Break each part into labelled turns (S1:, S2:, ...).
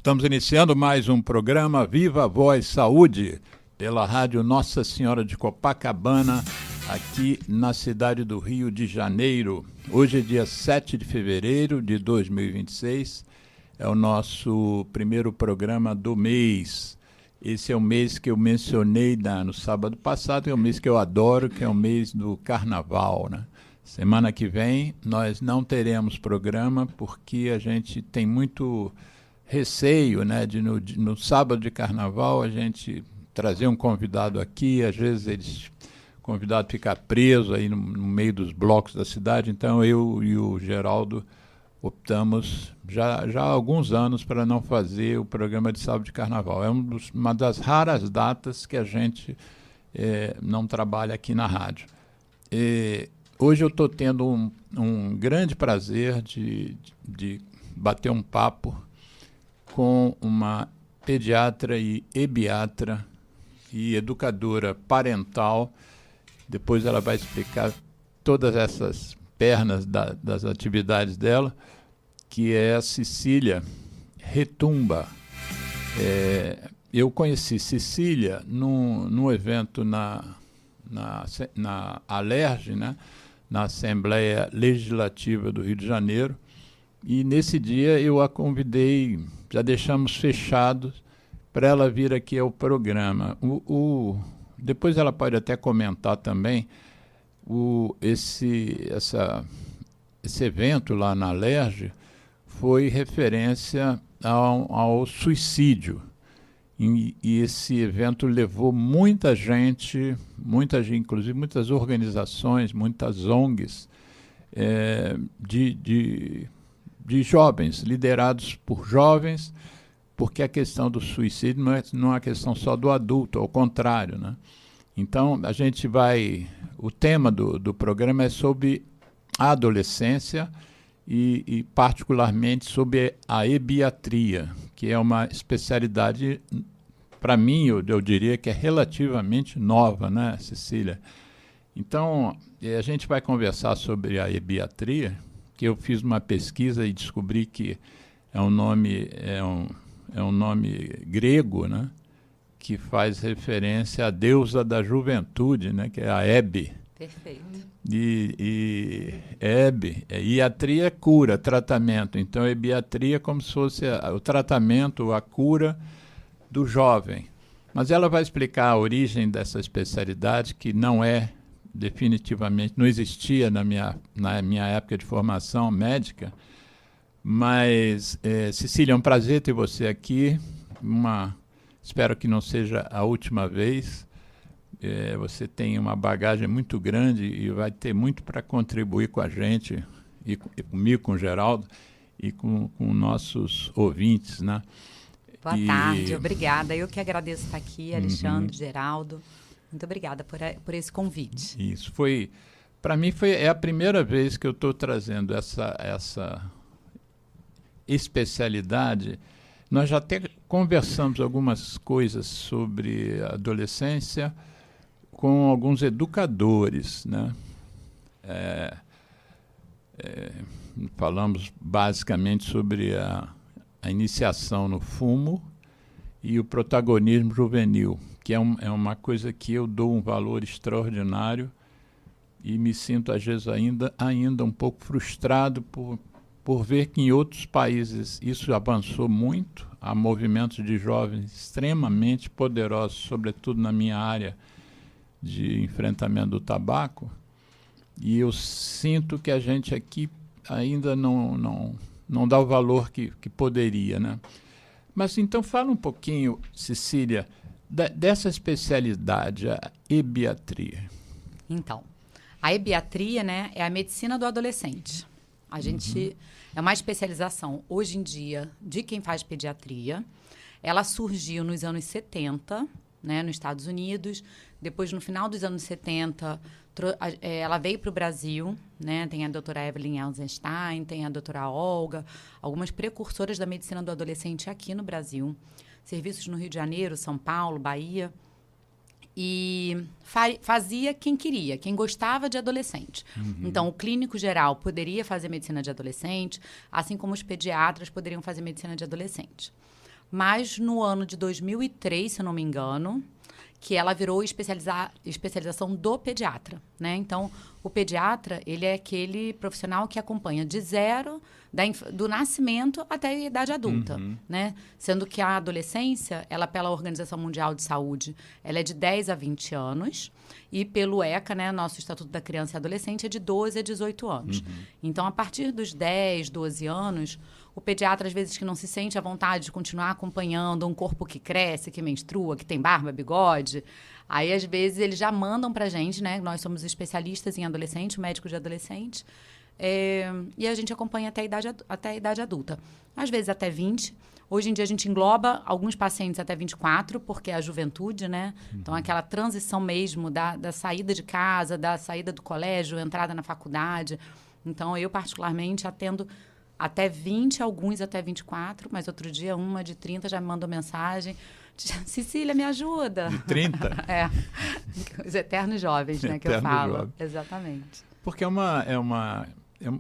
S1: Estamos iniciando mais um programa Viva a Voz Saúde, pela rádio Nossa Senhora de Copacabana, aqui na cidade do Rio de Janeiro. Hoje é dia 7 de fevereiro de 2026, é o nosso primeiro programa do mês. Esse é o mês que eu mencionei no sábado passado, é o mês que eu adoro, que é o mês do Carnaval, né? Semana que vem nós não teremos programa porque a gente tem muito receio, né, de no sábado de Carnaval a gente trazer um convidado aqui, às vezes o convidado fica preso aí no meio dos blocos da cidade, então eu e o Geraldo optamos já há alguns anos para não fazer o programa de sábado de Carnaval. É uma das raras datas que a gente não trabalha aqui na rádio. Hoje eu estou tendo um grande prazer de bater um papo com uma pediatra e ebiatra e educadora parental. Depois ela vai explicar todas essas pernas das atividades dela, que é a Cecília Retumba. Eu conheci Cecília num evento na Alerj, né, na Assembleia Legislativa do Rio de Janeiro, e nesse dia eu a convidei, já deixamos fechados para ela vir aqui ao programa. Depois ela pode até comentar também esse evento lá na Alerj foi referência ao suicídio. E esse evento levou muita gente, inclusive muitas organizações, muitas ONGs, de jovens, liderados por jovens, porque a questão do suicídio não é uma questão só do adulto, ao contrário, né? Então, o tema do programa é sobre a adolescência e particularmente sobre a ebiatria, que é uma especialidade, para mim, eu diria que é relativamente nova, né, Cecília? Então, a gente vai conversar sobre a ebiatria, que eu fiz uma pesquisa e descobri que é um nome grego, né, que faz referência à deusa da juventude, né, que é a Hebe.
S2: Perfeito.
S1: E iatria é cura, tratamento. Então, a ebiatria é como se fosse o tratamento, a cura do jovem. Mas ela vai explicar a origem dessa especialidade, que definitivamente não existia na minha época de formação médica. Mas, Cecília, é um prazer ter você aqui. Espero que não seja a última vez. Você tem uma bagagem muito grande e vai ter muito para contribuir com a gente, e comigo, com o Geraldo, e com nossos ouvintes, né?
S2: Boa tarde, obrigada. Eu que agradeço estar aqui, Alexandre, Geraldo. Muito obrigada por esse convite.
S1: Isso, para mim é a primeira vez que eu estou trazendo essa especialidade. Nós já até conversamos algumas coisas sobre a adolescência com alguns educadores, né? Falamos basicamente sobre a iniciação no fumo e o protagonismo juvenil, que é uma coisa que eu dou um valor extraordinário e me sinto, às vezes, ainda um pouco frustrado por ver que em outros países isso avançou muito. Há movimentos de jovens extremamente poderosos, sobretudo na minha área de enfrentamento do tabaco, e eu sinto que a gente aqui ainda não dá o valor que poderia, né? Mas então fala um pouquinho, Cecília, dessa especialidade, a ebiatria.
S2: Então, a ebiatria, né, é a medicina do adolescente. A gente é uma especialização, hoje em dia, de quem faz pediatria. Ela surgiu nos anos 70, né, nos Estados Unidos. Depois, no final dos anos 70, ela veio para o Brasil, né? Tem a doutora Evelyn Eisenstein, tem a doutora Olga, algumas precursoras da medicina do adolescente aqui no Brasil. Serviços no Rio de Janeiro, São Paulo, Bahia. E fazia quem queria, quem gostava de adolescente. Então, o clínico geral poderia fazer medicina de adolescente, assim como os pediatras poderiam fazer medicina de adolescente. mas no ano de 2003, se eu não me engano, que ela virou especialização do pediatra, né? Então, o pediatra, ele é aquele profissional que acompanha de zero, do nascimento até a idade adulta, né? Sendo que a adolescência, ela pela Organização Mundial de Saúde, ela é de 10 a 20 anos, e pelo ECA, né, nosso Estatuto da Criança e Adolescente, é de 12 a 18 anos. Então, a partir dos 10, 12 anos, o pediatra, às vezes, que não se sente à vontade de continuar acompanhando um corpo que cresce, que menstrua, que tem barba, bigode, aí, às vezes, eles já mandam pra gente, né? Nós somos especialistas em adolescente, médico de adolescente, e a gente acompanha até a idade adulta. Às vezes, até 20. Hoje em dia, a gente engloba alguns pacientes até 24, porque é a juventude, né? Então, aquela transição mesmo da saída de casa, da saída do colégio, entrada na faculdade. Então, eu, particularmente, atendo até 20, alguns até 24, mas outro dia, uma de 30 já me mandou mensagem. Cecília, me ajuda.
S1: De 30?
S2: Os eternos jovens, né, que eu falo. Jovem. Exatamente.
S1: Porque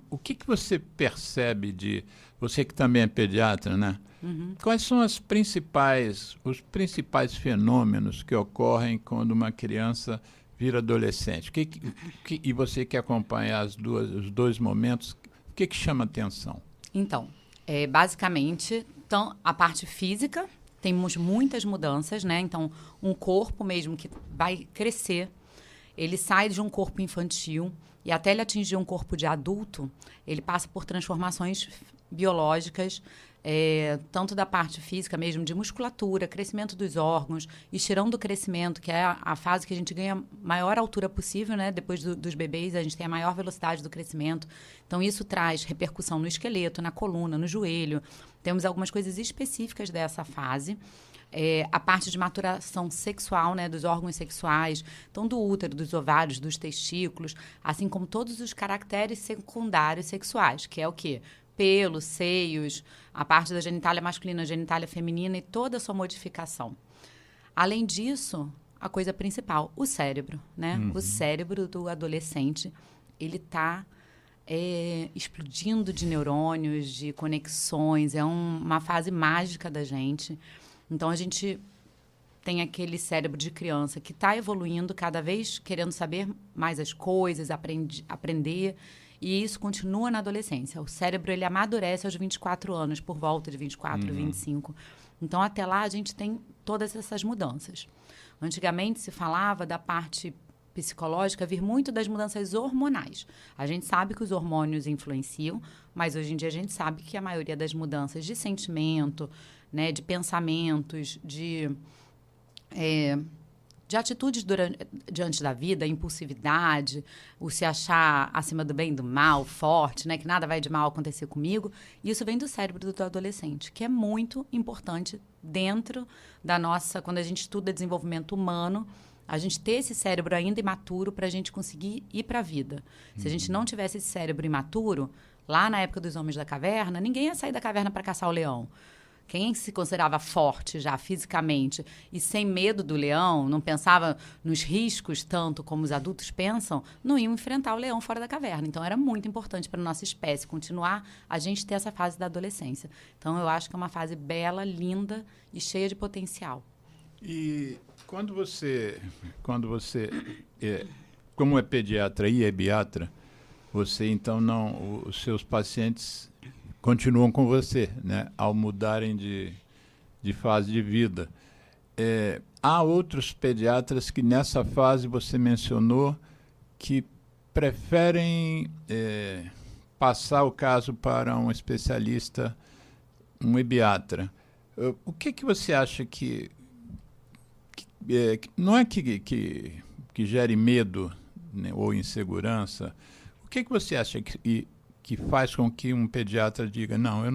S1: o que você percebe de... Você que também é pediatra, né? Quais são os principais fenômenos que ocorrem quando uma criança vira adolescente? E você que acompanha os dois momentos, o que chama atenção?
S2: Então, basicamente, a parte física, temos muitas mudanças, né? Então, um corpo mesmo que vai crescer, ele sai de um corpo infantil e até ele atingir um corpo de adulto, ele passa por transformações biológicas, tanto da parte física mesmo, de musculatura, crescimento dos órgãos, estirão do crescimento, que é a fase que a gente ganha a maior altura possível, né? Depois dos bebês, a gente tem a maior velocidade do crescimento. Então, isso traz repercussão no esqueleto, na coluna, no joelho. Temos algumas coisas específicas dessa fase. A parte de maturação sexual, né, dos órgãos sexuais, então do útero, dos ovários, dos testículos, assim como todos os caracteres secundários sexuais, que é o quê? Pelo, seios, a parte da genitália masculina, genitália feminina e toda a sua modificação. Além disso, a coisa principal, o cérebro, né? O cérebro do adolescente, ele está explodindo de neurônios, de conexões, é uma fase mágica da gente. Então, a gente tem aquele cérebro de criança que está evoluindo cada vez, querendo saber mais as coisas, aprender. E isso continua na adolescência. O cérebro, ele amadurece aos 24 anos, por volta de 24, 25. Então, até lá, a gente tem todas essas mudanças. Antigamente, se falava da parte psicológica vir muito das mudanças hormonais. A gente sabe que os hormônios influenciam, mas hoje em dia a gente sabe que a maioria das mudanças de sentimento, né, de pensamentos, de atitudes diante da vida, impulsividade, o se achar acima do bem e do mal, forte, né, que nada vai de mal acontecer comigo. Isso vem do cérebro do adolescente, que é muito importante dentro da nossa... Quando a gente estuda desenvolvimento humano, a gente ter esse cérebro ainda imaturo para a gente conseguir ir para a vida. Se a gente não tivesse esse cérebro imaturo, lá na época dos homens da caverna, ninguém ia sair da caverna para caçar o leão. Quem se considerava forte já fisicamente e sem medo do leão, não pensava nos riscos tanto como os adultos pensam, não iam enfrentar o leão fora da caverna. Então, era muito importante para a nossa espécie continuar a gente ter essa fase da adolescência. Então, eu acho que é uma fase bela, linda e cheia de potencial.
S1: E quando você como é pediatra e ebiatra, você então os seus pacientes continuam com você, né, ao mudarem de fase de vida. Há outros pediatras que nessa fase você mencionou que preferem passar o caso para um especialista, um ebiatra. O que você acha que não é que gere medo, né, ou insegurança? O que você acha que faz com que um pediatra diga, não, eu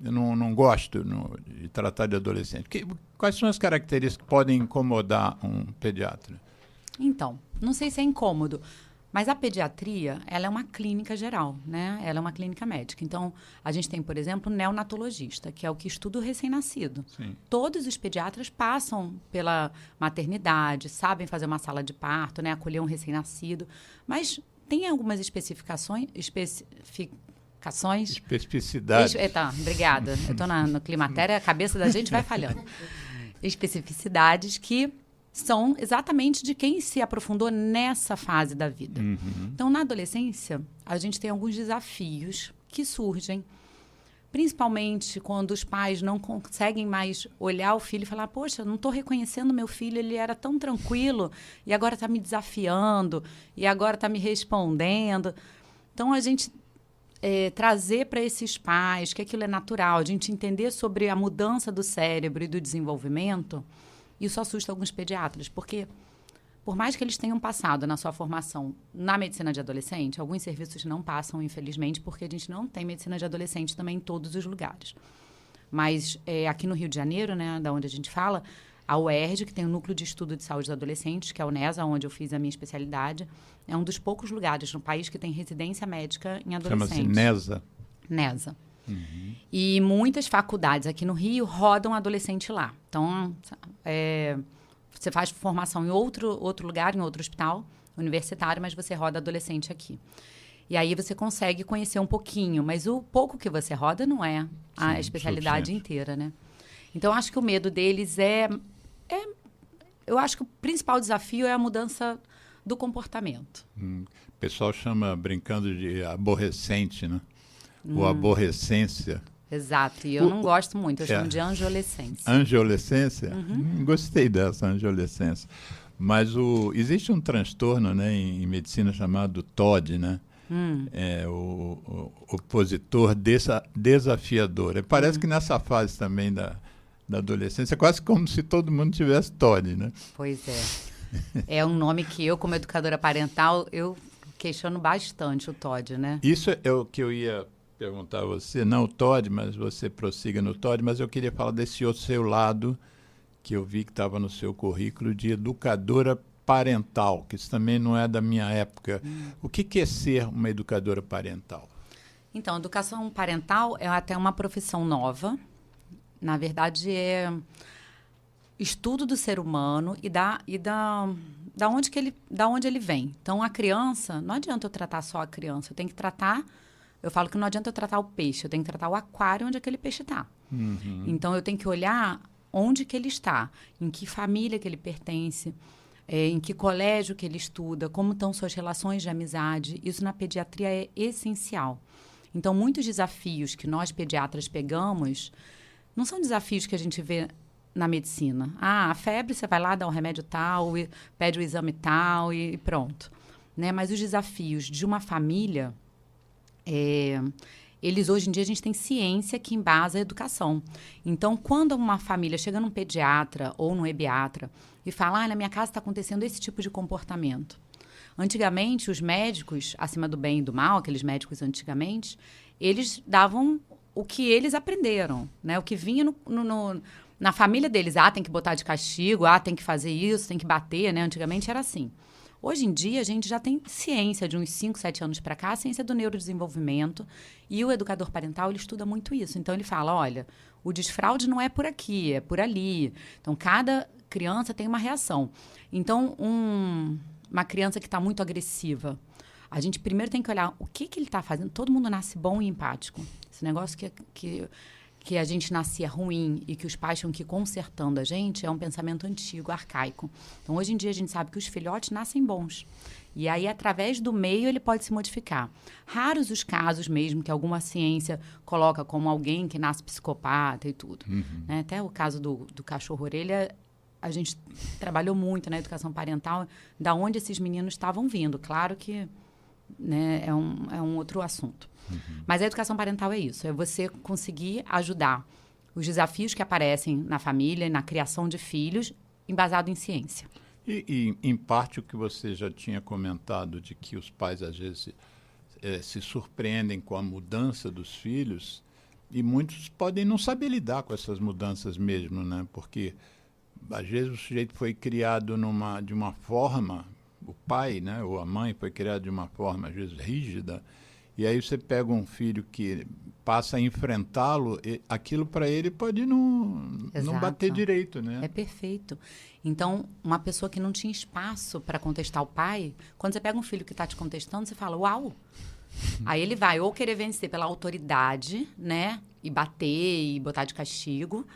S1: não gosto de tratar de adolescente? Quais são as características que podem incomodar um pediatra?
S2: Então, não sei se é incômodo, mas a pediatria, ela é uma clínica geral, né? Ela é uma clínica médica. Então, a gente tem, por exemplo, o neonatologista, que é o que estuda o recém-nascido. Todos os pediatras passam pela maternidade, sabem fazer uma sala de parto, né? Acolher um recém-nascido, mas tem algumas especificações.
S1: Especificidades.
S2: Tá, obrigada. Eu estou no climatério, a cabeça da gente vai falhando. Especificidades que são exatamente de quem se aprofundou nessa fase da vida. Então, na adolescência, a gente tem alguns desafios que surgem, principalmente quando os pais não conseguem mais olhar o filho e falar, poxa, não estou reconhecendo meu filho, ele era tão tranquilo e agora está me desafiando e agora está me respondendo. Então, a gente trazer para esses pais que aquilo é natural, a gente entender sobre a mudança do cérebro e do desenvolvimento, isso assusta alguns pediatras, porque por mais que eles tenham passado na sua formação na medicina de adolescente, alguns serviços não passam, infelizmente, porque a gente não tem medicina de adolescente também em todos os lugares. Mas aqui no Rio de Janeiro, né, da onde a gente fala, a UERJ, que tem o Núcleo de Estudo de Saúde dos Adolescentes, que é a UNESA, onde eu fiz a minha especialidade, é um dos poucos lugares no país que tem residência médica em adolescentes.
S1: Chama-se NESA.
S2: NESA. E muitas faculdades aqui no Rio rodam adolescente lá. Então, você faz formação em outro lugar, em outro hospital universitário, mas você roda adolescente aqui. E aí você consegue conhecer um pouquinho, mas o pouco que você roda não é a especialidade inteira, né? Então, acho que o medo deles eu acho que o principal desafio é a mudança do comportamento.
S1: O pessoal chama, brincando, de aborrecente, né? Ou aborrecência.
S2: Exato, e eu não gosto muito, eu chamo de angiolescência.
S1: Angiolescência? Gostei dessa, angiolescência. Mas existe um transtorno, né, em medicina chamado TOD, né? É o opositor desafiador. Parece que nessa fase também da adolescência é quase como se todo mundo tivesse TOD, né?
S2: Pois é. É um nome que eu, como educadora parental, eu questiono bastante o TOD, né?
S1: Isso é o que eu ia perguntar a você, não o TOD, mas você prossiga no TOD, mas eu queria falar desse outro seu lado, que eu vi que estava no seu currículo, de educadora parental, que isso também não é da minha época. O que é ser uma educadora parental? Então,
S2: educação parental é até uma profissão nova. Na verdade, é estudo do ser humano e da onde ele vem. Então, a criança, não adianta eu tratar só a criança, eu tenho que tratar. Eu falo que não adianta eu tratar o peixe, eu tenho que tratar o aquário onde aquele peixe está. Então, eu tenho que olhar onde que ele está, em que família que ele pertence, em que colégio que ele estuda, como estão suas relações de amizade. Isso na pediatria é essencial. Então, muitos desafios que nós pediatras pegamos não são desafios que a gente vê na medicina. A febre, você vai lá, dá um remédio tal, e pede o exame tal e pronto. Né? Mas os desafios de uma família... eles hoje em dia a gente tem ciência que embasa a educação. Então, quando uma família chega num pediatra ou num ebiatra e fala, na minha casa está acontecendo esse tipo de comportamento. Antigamente, os médicos, acima do bem e do mal, aqueles médicos antigamente, eles davam o que eles aprenderam, né? O que vinha na família deles. Tem que botar de castigo, tem que fazer isso, tem que bater, né? Antigamente era assim. Hoje em dia, a gente já tem ciência de uns 5, 7 anos para cá, a ciência do neurodesenvolvimento, e o educador parental, ele estuda muito isso. Então, ele fala, olha, o desfraude não é por aqui, é por ali. Então, cada criança tem uma reação. Então, uma criança que está muito agressiva, a gente primeiro tem que olhar o que ele está fazendo. Todo mundo nasce bom e empático. Esse negócio que a gente nascia ruim e que os pais tinham que ir consertando a gente é um pensamento antigo, arcaico. Então, hoje em dia, a gente sabe que os filhotes nascem bons. E aí, através do meio, ele pode se modificar. Raros os casos mesmo que alguma ciência coloca como alguém que nasce psicopata e tudo. Né? Até o caso do cachorro-orelha, a gente trabalhou muito na educação parental, da onde esses meninos estavam vindo. Claro que, né, é um outro assunto. Mas a educação parental é isso, é você conseguir ajudar os desafios que aparecem na família e na criação de filhos, embasado em ciência.
S1: E, em parte, o que você já tinha comentado de que os pais, às vezes, se surpreendem com a mudança dos filhos, e muitos podem não saber lidar com essas mudanças mesmo, né? Porque, às vezes, o sujeito foi criado de uma forma, o pai, né, ou a mãe foi criado de uma forma, às vezes, rígida, e aí você pega um filho que passa a enfrentá-lo, aquilo para ele pode não bater direito, né?
S2: É perfeito. Então, uma pessoa que não tinha espaço para contestar o pai, quando você pega um filho que está te contestando, você fala, uau, Aí ele vai ou querer vencer pela autoridade, né? E bater e botar de castigo.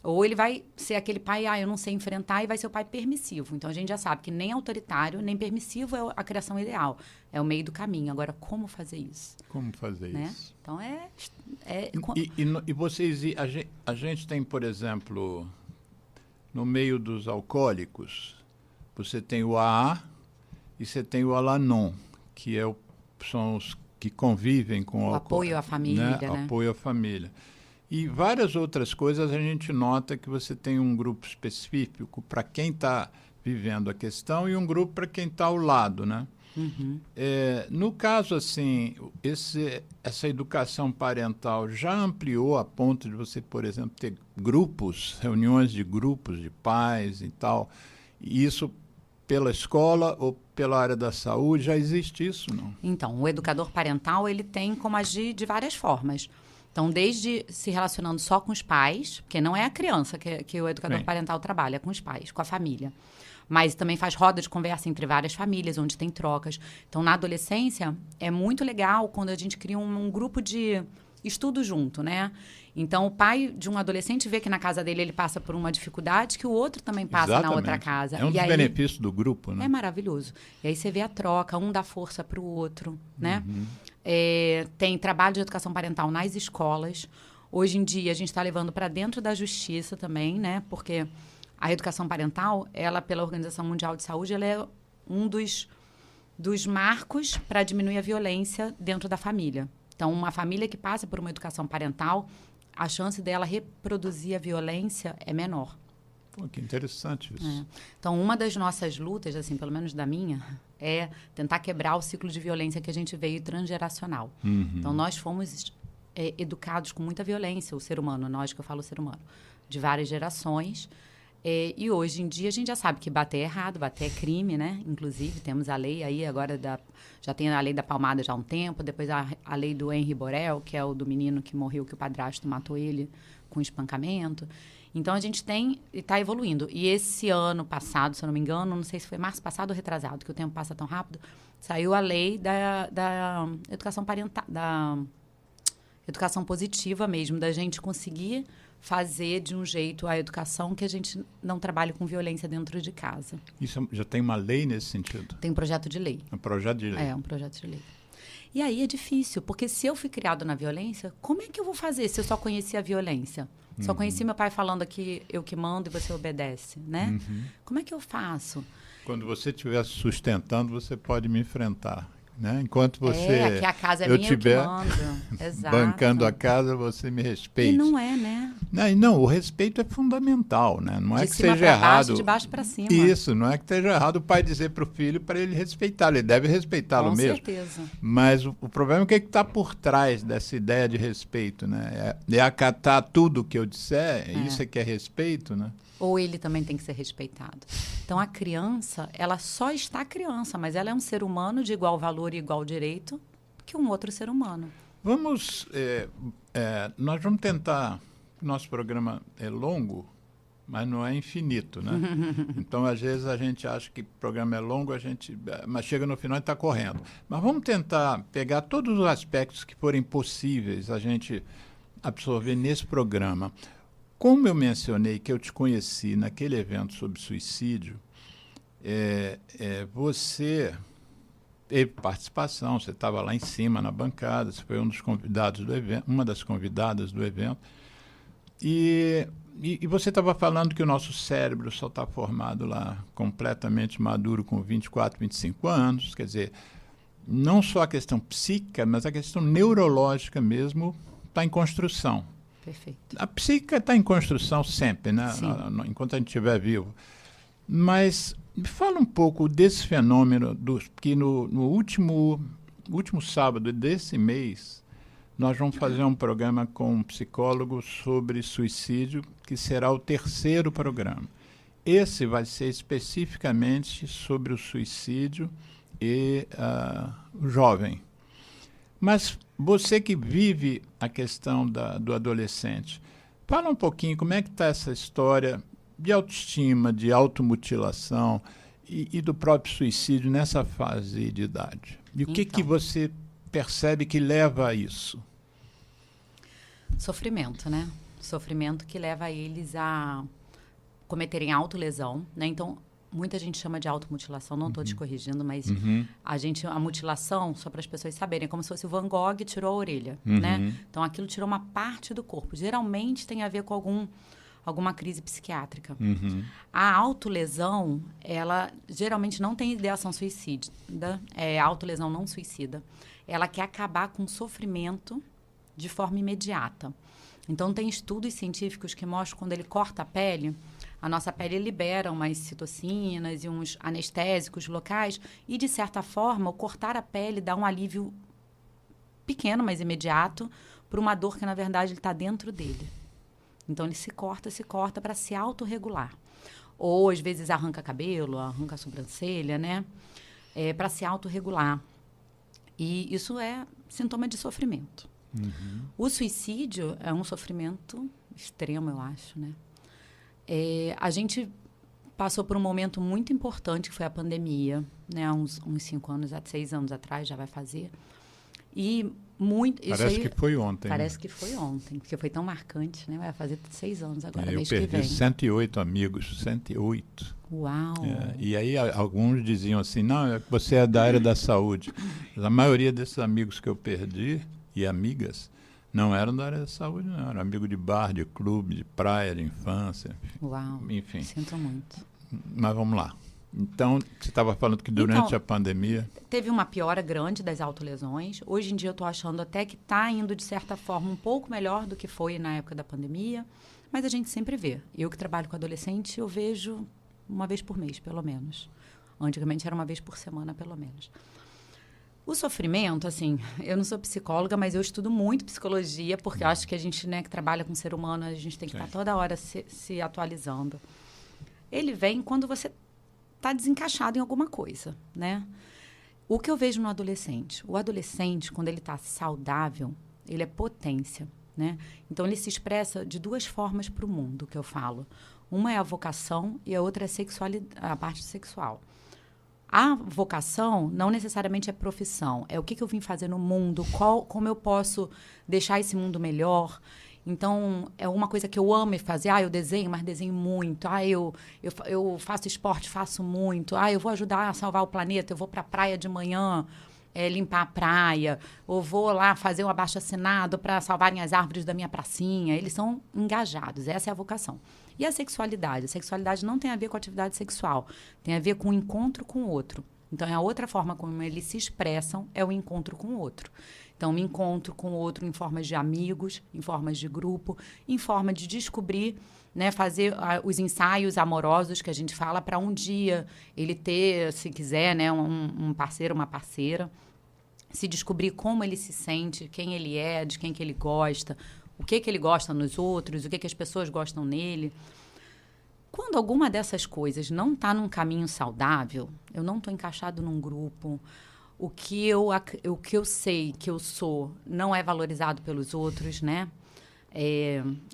S2: Ou ele vai ser aquele pai, eu não sei enfrentar, e vai ser o pai permissivo. Então, a gente já sabe que nem autoritário, nem permissivo é a criação ideal. É o meio do caminho. Agora, como fazer isso?
S1: Como fazer
S2: né?
S1: isso?
S2: Então,
S1: E vocês, a gente tem, por exemplo, no meio dos alcoólicos, você tem o AA e você tem o Al-Anon, que são os que convivem com o álcool.
S2: Apoio à família, né?
S1: Apoio à família. E várias outras coisas a gente nota que você tem um grupo específico para quem está vivendo a questão e um grupo para quem está ao lado, né?
S2: Uhum.
S1: No caso, assim, essa educação parental já ampliou a ponto de você, por exemplo, ter reuniões de grupos de pais e tal, e isso pela escola ou pela área da saúde, já existe isso, não?
S2: Então, o educador parental, ele tem como agir de várias formas. Então, desde se relacionando só com os pais, porque não é a criança que o educador parental trabalha, é com os pais, com a família. Mas também faz roda de conversa entre várias famílias, onde tem trocas. Então, na adolescência, é muito legal quando a gente cria um grupo de estudo junto, né? Então, o pai de um adolescente vê que na casa dele ele passa por uma dificuldade que o outro também passa
S1: Exatamente.
S2: na outra casa.
S1: É um dos benefícios do grupo, né?
S2: É maravilhoso. E aí você vê a troca, um dá força para o outro, né?
S1: Uhum.
S2: Tem trabalho de educação parental nas escolas. Hoje em dia, a gente está levando para dentro da justiça também, né? Porque a educação parental, ela, pela Organização Mundial de Saúde, ela é um dos marcos para diminuir a violência dentro da família. Então, uma família que passa por uma educação parental, a chance dela reproduzir a violência é menor.
S1: Pô, que interessante isso.
S2: Então, uma das nossas lutas, assim, pelo menos da minha, é tentar quebrar o ciclo de violência que a gente veio transgeracional.
S1: Uhum.
S2: Então, nós fomos educados com muita violência, o ser humano, nós que eu falo ser humano, de várias gerações. E hoje em dia a gente já sabe que bater é errado, bater é crime, né? Inclusive, temos a lei aí agora, já tem a lei da palmada já há um tempo, depois a lei do Henri Borel, que é o do menino que morreu, que o padrasto matou ele com espancamento. Então, a gente está evoluindo. E esse ano passado, se eu não me engano, não sei se foi março passado ou retrasado, que o tempo passa tão rápido, saiu a lei da educação parental, da educação positiva mesmo, da gente conseguir fazer de um jeito a educação que a gente não trabalhe com violência dentro de casa.
S1: Isso já tem uma lei nesse sentido?
S2: Tem um projeto de lei.
S1: Um projeto de lei.
S2: Um projeto de lei. E aí é difícil, porque se eu fui criado na violência, como é que eu vou fazer se eu só conheci a violência? Só conheci meu pai falando que eu que mando e você obedece, né? Uhum. Como é que eu faço?
S1: Quando você estiver sustentando, você pode me enfrentar. Né? Enquanto você
S2: aqui a casa é minha,
S1: estiver
S2: eu que mando. Exato.
S1: Bancando a casa, você me respeite.
S2: E não é, né?
S1: Não, o respeito é fundamental, né? Não é que seja errado.
S2: Baixo, de baixo para cima.
S1: Isso, não é que esteja errado o pai dizer para o filho para ele respeitá-lo. Ele deve respeitá-lo mesmo.
S2: Com certeza.
S1: Mas o problema é o que está por trás dessa ideia de respeito, né? É acatar tudo que eu disser, isso é que é respeito, né?
S2: Ou ele também tem que ser respeitado. Então, a criança, ela só está criança, mas ela é um ser humano de igual valor e igual direito que um outro ser humano.
S1: Nós vamos tentar, nosso programa é longo, mas não é infinito, né? Então, às vezes, a gente acha que o programa é longo, mas chega no final e está correndo. Mas vamos tentar pegar todos os aspectos que forem possíveis a gente absorver nesse programa. Como eu mencionei que eu te conheci naquele evento sobre suicídio, você teve participação, você estava lá em cima na bancada, você foi um dos convidados do evento, uma das convidadas do evento, e você estava falando que o nosso cérebro só está formado lá completamente maduro com 24, 25 anos, quer dizer, não só a questão psíquica, mas a questão neurológica mesmo está em construção.
S2: Perfeito.
S1: A psíquica está em construção sempre, né? Enquanto a gente estiver vivo. Mas me fala um pouco desse fenômeno, que no último sábado desse mês, nós vamos fazer um programa com um psicólogo sobre suicídio, que será o 3º programa. Esse vai ser especificamente sobre o suicídio e o jovem. Mas você que vive a questão do adolescente, fala um pouquinho como é que está essa história de autoestima, de automutilação e do próprio suicídio nessa fase de idade. E o que você percebe que leva a isso?
S2: Sofrimento, né? Sofrimento que leva eles a cometerem autolesão, né? Então, muita gente chama de automutilação, não estou te corrigindo, mas a mutilação, só para as pessoas saberem, é como se fosse o Van Gogh tirou a orelha, né? Então, aquilo tirou uma parte do corpo. Geralmente tem a ver com alguma crise psiquiátrica. A autolesão, ela geralmente não tem ideação suicida, autolesão não suicida. Ela quer acabar com o sofrimento de forma imediata. Então, tem estudos científicos que mostram que quando ele corta a nossa pele libera umas citocinas e uns anestésicos locais e, de certa forma, o cortar a pele dá um alívio pequeno, mas imediato, para uma dor que, na verdade, ele está dentro dele. Então, ele se corta para se autorregular. Ou, às vezes, arranca cabelo, arranca a sobrancelha, né? Para se autorregular. E isso é sintoma de sofrimento. O suicídio é um sofrimento extremo, eu acho, né? A gente passou por um momento muito importante, que foi a pandemia, né? Uns 5 anos, 6 anos atrás, já vai fazer. E muito...
S1: Parece que foi ontem.
S2: Parece que foi ontem, porque foi tão marcante, né? Vai fazer 6 anos agora, mês
S1: que vem. Eu perdi
S2: 108 amigos,
S1: 108.
S2: Uau!
S1: E aí alguns diziam assim, não, você é da área da saúde. Mas a maioria desses amigos que eu perdi, e amigas, não eram da área da saúde, não. Eram amigos de bar, de clube, de praia, de infância.
S2: Uau!
S1: Enfim.
S2: Sinto muito.
S1: Mas vamos lá. Então, você estava falando que durante a pandemia...
S2: Teve uma piora grande das autolesões. Hoje em dia eu estou achando até que está indo, de certa forma, um pouco melhor do que foi na época da pandemia. Mas a gente sempre vê. Eu que trabalho com adolescente, eu vejo uma vez por mês, pelo menos. Antigamente era uma vez por semana, pelo menos. O sofrimento, assim, eu não sou psicóloga, mas eu estudo muito psicologia, porque eu acho que a gente, né, que trabalha com ser humano, a gente tem que estar toda hora se atualizando. Ele vem quando você está desencaixado em alguma coisa, né? O que eu vejo no adolescente? O adolescente, quando ele está saudável, ele é potência, né? Então, ele se expressa de 2 formas para o mundo, que eu falo. Uma é a vocação e a outra é a parte sexual. A vocação não necessariamente é profissão. É o que eu vim fazer no mundo, como eu posso deixar esse mundo melhor. Então, é uma coisa que eu amo fazer. Eu desenho, mas desenho muito. Eu faço esporte, faço muito. Eu vou ajudar a salvar o planeta. Eu vou para a praia de manhã limpar a praia. Ou vou lá fazer um abaixo-assinado para salvarem as árvores da minha pracinha. Eles são engajados. Essa é a vocação. E a sexualidade? A sexualidade não tem a ver com a atividade sexual. Tem a ver com o encontro com o outro. Então, é a outra forma como eles se expressam, é o encontro com o outro. Então, me encontro com o outro em formas de amigos, em formas de grupo, em forma de descobrir, né, fazer os ensaios amorosos que a gente fala para um dia ele ter, se quiser, né, um parceiro, uma parceira, se descobrir como ele se sente, quem ele é, de quem que ele gosta, o que ele gosta nos outros, o que as pessoas gostam nele. Quando alguma dessas coisas não está num caminho saudável, eu não estou encaixado num grupo, o que eu sei que eu sou não é valorizado pelos outros, né?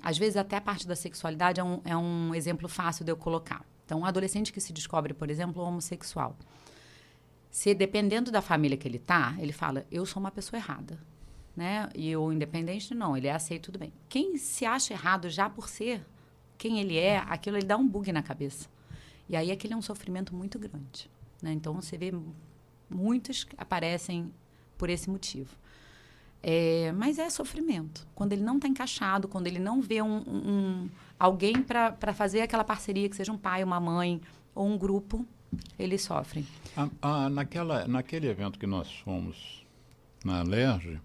S2: Às vezes, até a parte da sexualidade é um exemplo fácil de eu colocar. Então, um adolescente que se descobre, por exemplo, homossexual, se dependendo da família que ele está, ele fala, eu sou uma pessoa errada, né? E o independente, não, ele é aceito, tudo bem. Quem se acha errado já por ser quem ele é, aquilo ele dá um bug na cabeça. E aí aquele é um sofrimento muito grande, né? Então, você vê muitos que aparecem por esse motivo. Mas é sofrimento. Quando ele não está encaixado, quando ele não vê alguém para fazer aquela parceria, que seja um pai, uma mãe ou um grupo, eles sofrem.
S1: Naquele evento que nós fomos na Alerj,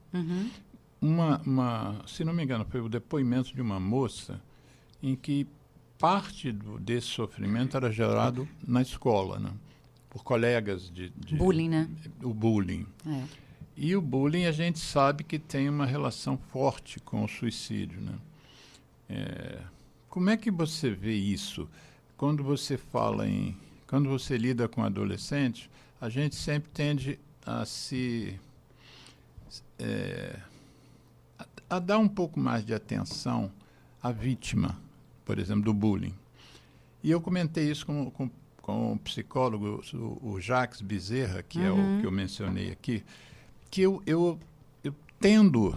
S1: se não me engano, foi o depoimento de uma moça em que parte desse sofrimento era gerado na escola, né? Por colegas de...
S2: Bullying, né?
S1: O bullying. E o bullying, a gente sabe que tem uma relação forte com o suicídio, né? Como é que você vê isso? Quando você quando você lida com adolescentes, a gente sempre tende a a dar um pouco mais de atenção à vítima, por exemplo, do bullying. E eu comentei isso com o psicólogo, o Jacques Bezerra, que é o que eu mencionei aqui, que eu tendo,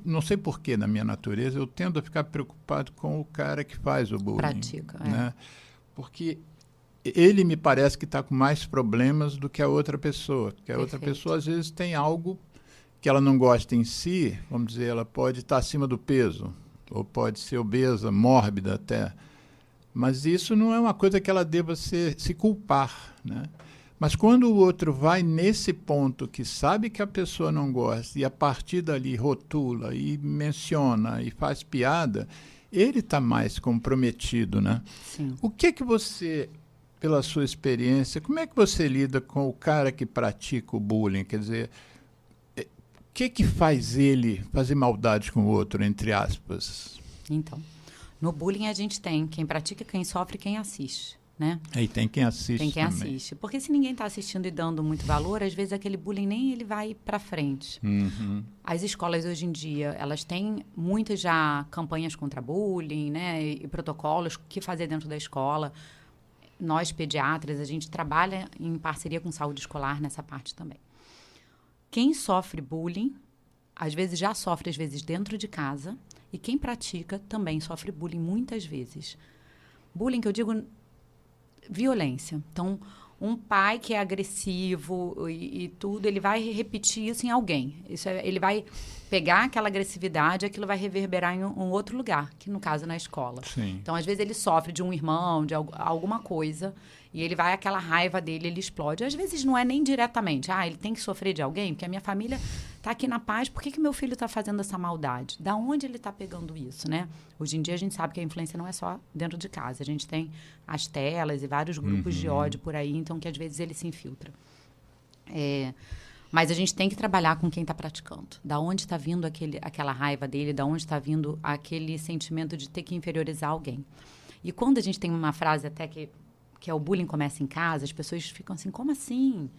S1: não sei por que na minha natureza, eu tendo a ficar preocupado com o cara que faz o bullying.
S2: Pratica,
S1: né? Porque ele me parece que está com mais problemas do que a outra pessoa. Porque a outra pessoa, às vezes, tem algo que ela não gosta em si, vamos dizer, ela pode estar acima do peso, ou pode ser obesa, mórbida até. Mas isso não é uma coisa que ela deva se culpar, né? Mas quando o outro vai nesse ponto que sabe que a pessoa não gosta e a partir dali rotula e menciona e faz piada, ele está mais comprometido, né?
S2: Sim.
S1: O que você, pela sua experiência, como é que você lida com o cara que pratica o bullying? Quer dizer, o que faz ele fazer maldade com o outro, entre aspas?
S2: Então, no bullying a gente tem quem pratica, quem sofre e quem assiste. Né?
S1: E tem quem assiste
S2: Tem quem
S1: também.
S2: assiste. Porque se ninguém está assistindo e dando muito valor, às vezes aquele bullying nem ele vai para frente.
S1: Uhum.
S2: As escolas hoje em dia, elas têm muitas já campanhas contra bullying, né? E protocolos que fazer dentro da escola. Nós, pediatras, a gente trabalha em parceria com saúde escolar nessa parte também. Quem sofre bullying, às vezes já sofre, às vezes, dentro de casa. E quem pratica também sofre bullying muitas vezes. Bullying, que eu digo... violência. Então, um pai que é agressivo e tudo, ele vai repetir isso em alguém. Ele vai pegar aquela agressividade e aquilo vai reverberar em um outro lugar, que no caso é na escola.
S1: Sim.
S2: Então, às vezes, ele sofre de um irmão, de alguma coisa, e ele vai, aquela raiva dele, ele explode. Às vezes, não é nem diretamente. Ele tem que sofrer de alguém, porque a minha família está aqui na paz, por que meu filho está fazendo essa maldade? Da onde ele está pegando isso, né? Hoje em dia, a gente sabe que a influência não é só dentro de casa. A gente tem as telas e vários grupos de ódio por aí, então, que às vezes ele se infiltra. Mas a gente tem que trabalhar com quem está praticando. Da onde está vindo aquela raiva dele, da onde está vindo aquele sentimento de ter que inferiorizar alguém. E quando a gente tem uma frase até que é o bullying começa em casa, as pessoas ficam assim, como assim?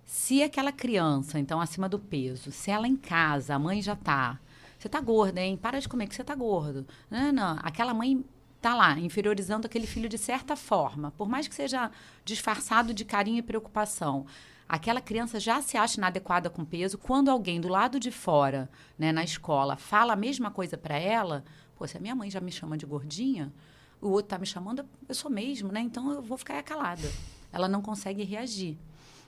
S2: Se aquela criança, então, acima do peso, se ela em casa, a mãe já está... Você está gorda, hein? Para de comer que você está gordo. Não. Aquela mãe está lá, inferiorizando aquele filho de certa forma. Por mais que seja disfarçado de carinho e preocupação. Aquela criança já se acha inadequada com peso. Quando alguém do lado de fora, né, na escola, fala a mesma coisa para ela, pô, se a minha mãe já me chama de gordinha, o outro está me chamando, eu sou mesmo, né? Então, eu vou ficar calada. Ela não consegue reagir.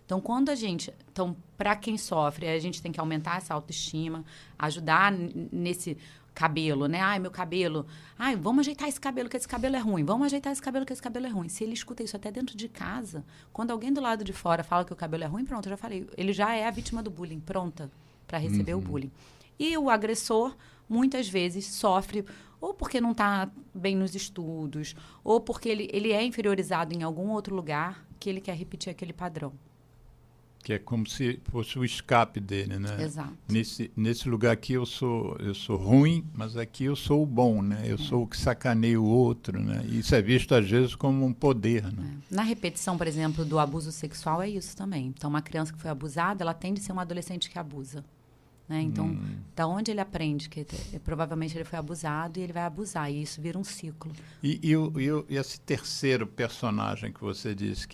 S2: Então, para quem sofre, a gente tem que aumentar essa autoestima, ajudar nesse cabelo, né? Ai, meu cabelo. Ai, vamos ajeitar esse cabelo, que esse cabelo é ruim. Vamos ajeitar esse cabelo, que esse cabelo é ruim. Se ele escuta isso até dentro de casa, quando alguém do lado de fora fala que o cabelo é ruim, pronto, eu já falei. Ele já é a vítima do bullying, pronta para receber o bullying. E o agressor, muitas vezes, sofre ou porque não está bem nos estudos, ou porque ele é inferiorizado em algum outro lugar que ele quer repetir aquele padrão.
S1: Que é como se fosse o escape dele, né?
S2: Exato.
S1: Nesse lugar aqui eu sou ruim, mas aqui eu sou o bom, né? Eu sou o que sacaneia o outro, né? E isso é visto às vezes como um poder, né?
S2: Na repetição, por exemplo, do abuso sexual é isso também. Então, uma criança que foi abusada, ela tende a ser um adolescente que abusa. Né? Então, da onde ele aprende que provavelmente ele foi abusado e ele vai abusar, e isso vira um ciclo.
S1: E esse terceiro personagem que você disse,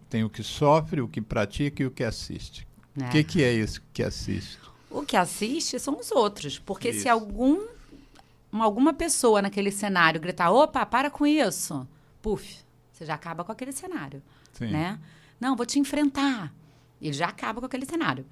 S1: tem o que sofre, o que pratica e o que assiste. O que é esse que assiste?
S2: O que assiste são os outros, porque se alguma pessoa naquele cenário gritar, opa, para com isso, puf, você já acaba com aquele cenário.
S1: Sim.
S2: Né? Não, vou te enfrentar. Ele já acaba com aquele cenário.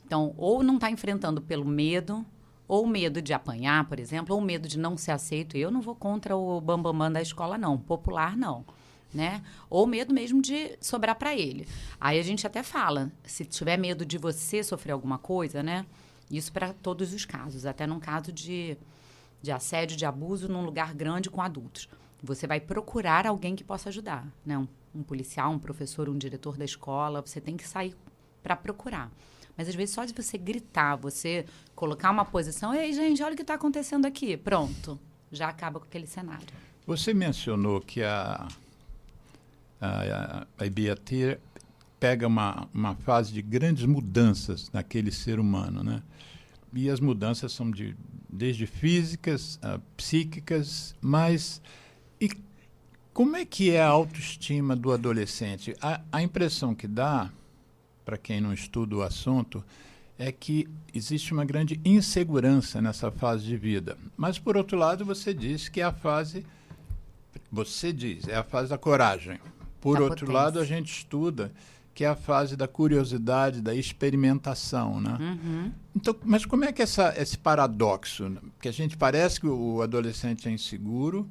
S2: Então, ou não está enfrentando pelo medo, ou medo de apanhar, por exemplo, ou medo de não ser aceito. Eu não vou contra o bambambam da escola, não. Popular, não. Né? Ou medo mesmo de sobrar para ele. Aí a gente até fala, se tiver medo de você sofrer alguma coisa, né? Isso para todos os casos. Até num caso de assédio, de abuso num lugar grande com adultos. Você vai procurar alguém que possa ajudar. Né? Um policial, um professor, um diretor da escola. Você tem que sair para procurar. Mas, às vezes, só de você gritar, você colocar uma posição... Ei, gente, olha o que está acontecendo aqui. Pronto. Já acaba com aquele cenário.
S1: Você mencionou que a Ibiatira pega uma fase de grandes mudanças naquele ser humano, né? E as mudanças são desde físicas, psíquicas, mas... E como é que é a autoestima do adolescente? A impressão que dá... para quem não estuda o assunto, é que existe uma grande insegurança nessa fase de vida. Mas, por outro lado, você diz que é a fase da coragem. Por
S2: Da
S1: outro
S2: potência.
S1: lado, a gente estuda que é a fase da curiosidade, da experimentação, né? Então, mas como é que esse paradoxo? Porque a gente parece que o adolescente é inseguro,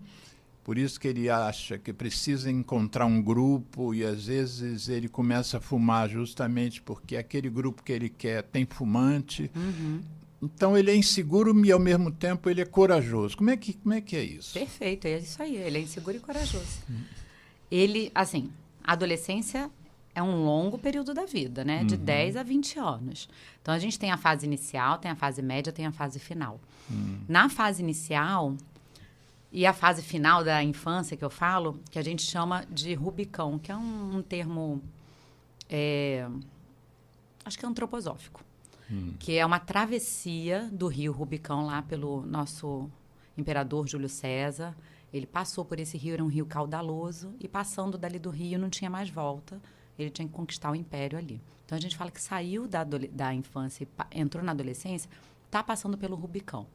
S1: por isso que ele acha que precisa encontrar um grupo e, às vezes, ele começa a fumar justamente porque aquele grupo que ele quer tem fumante. Então, ele é inseguro e, ao mesmo tempo, ele é corajoso. Como é que é isso?
S2: Perfeito, é isso aí. Ele é inseguro e corajoso. Ele, assim, a adolescência é um longo período da vida, né? De 10 a 20 anos. Então, a gente tem a fase inicial, tem a fase média, tem a fase final. Na fase inicial e a fase final da infância, que eu falo, que a gente chama de Rubicão, que é um termo, acho que é antroposófico, que é uma travessia do rio Rubicão lá pelo nosso imperador Júlio César. Ele passou por esse rio, era um rio caudaloso, e passando dali do rio não tinha mais volta. Ele tinha que conquistar o império ali. Então, a gente fala que saiu da infância e entrou na adolescência, está passando pelo Rubicão.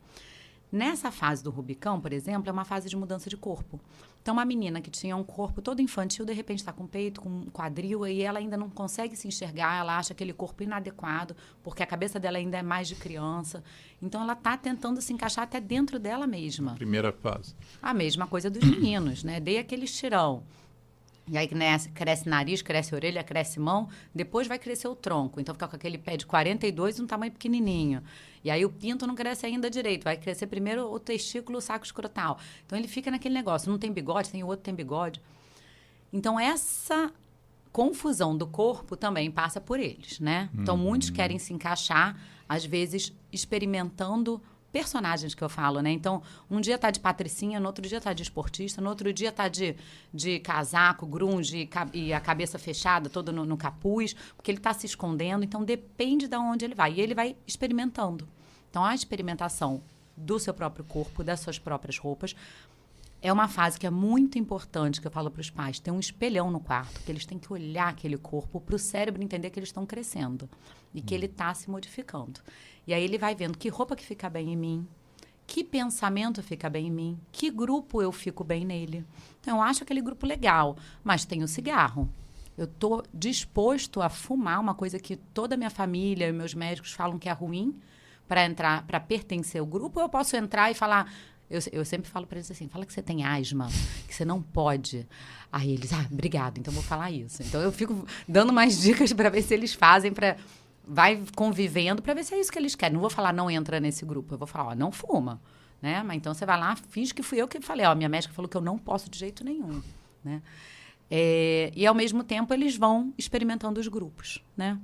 S2: Nessa fase do Rubicão, por exemplo, é uma fase de mudança de corpo. Então, uma menina que tinha um corpo todo infantil, de repente está com peito, com quadril, e ela ainda não consegue se enxergar, ela acha aquele corpo inadequado, porque a cabeça dela ainda é mais de criança. Então, ela está tentando se encaixar até dentro dela mesma.
S1: Primeira fase.
S2: A mesma coisa dos meninos, né? Dei aquele estirão. E aí cresce nariz, cresce orelha, cresce mão, depois vai crescer o tronco. Então, fica com aquele pé de 42 e um tamanho pequenininho. E aí o pinto não cresce ainda direito. Vai crescer primeiro o testículo, o saco escrotal. Então, ele fica naquele negócio. Um tem bigode, tem o outro tem bigode. Então, essa confusão do corpo também passa por eles, né? Então, muitos querem se encaixar, às vezes, experimentando personagens que eu falo, né? Então, um dia tá de patricinha, no outro dia tá de esportista, no outro dia tá de casaco, grunge e a cabeça fechada, todo no capuz, porque ele tá se escondendo. Então, depende de onde ele vai. E ele vai experimentando. Então, a experimentação do seu próprio corpo, das suas próprias roupas, é uma fase que é muito importante, que eu falo para os pais, ter um espelhão no quarto, que eles têm que olhar aquele corpo para o cérebro entender que eles estão crescendo e que ele está se modificando. E aí ele vai vendo que roupa que fica bem em mim, que pensamento fica bem em mim, que grupo eu fico bem nele. Então, eu acho aquele grupo legal, mas tem o cigarro. Eu estou disposto a fumar uma coisa que toda a minha família e meus médicos falam que é ruim para entrar, para pertencer ao grupo, ou eu posso entrar e falar... Eu sempre falo para eles assim, fala que você tem asma, que você não pode. Aí eles, obrigado, então vou falar isso. Então eu fico dando mais dicas para ver se eles fazem, vai convivendo para ver se é isso que eles querem. Não vou falar, não entra nesse grupo. Eu vou falar, não fuma. Né? Mas então você vai lá, finge que fui eu que falei. Minha médica falou que eu não posso de jeito nenhum. Né? E ao mesmo tempo eles vão experimentando os grupos, né?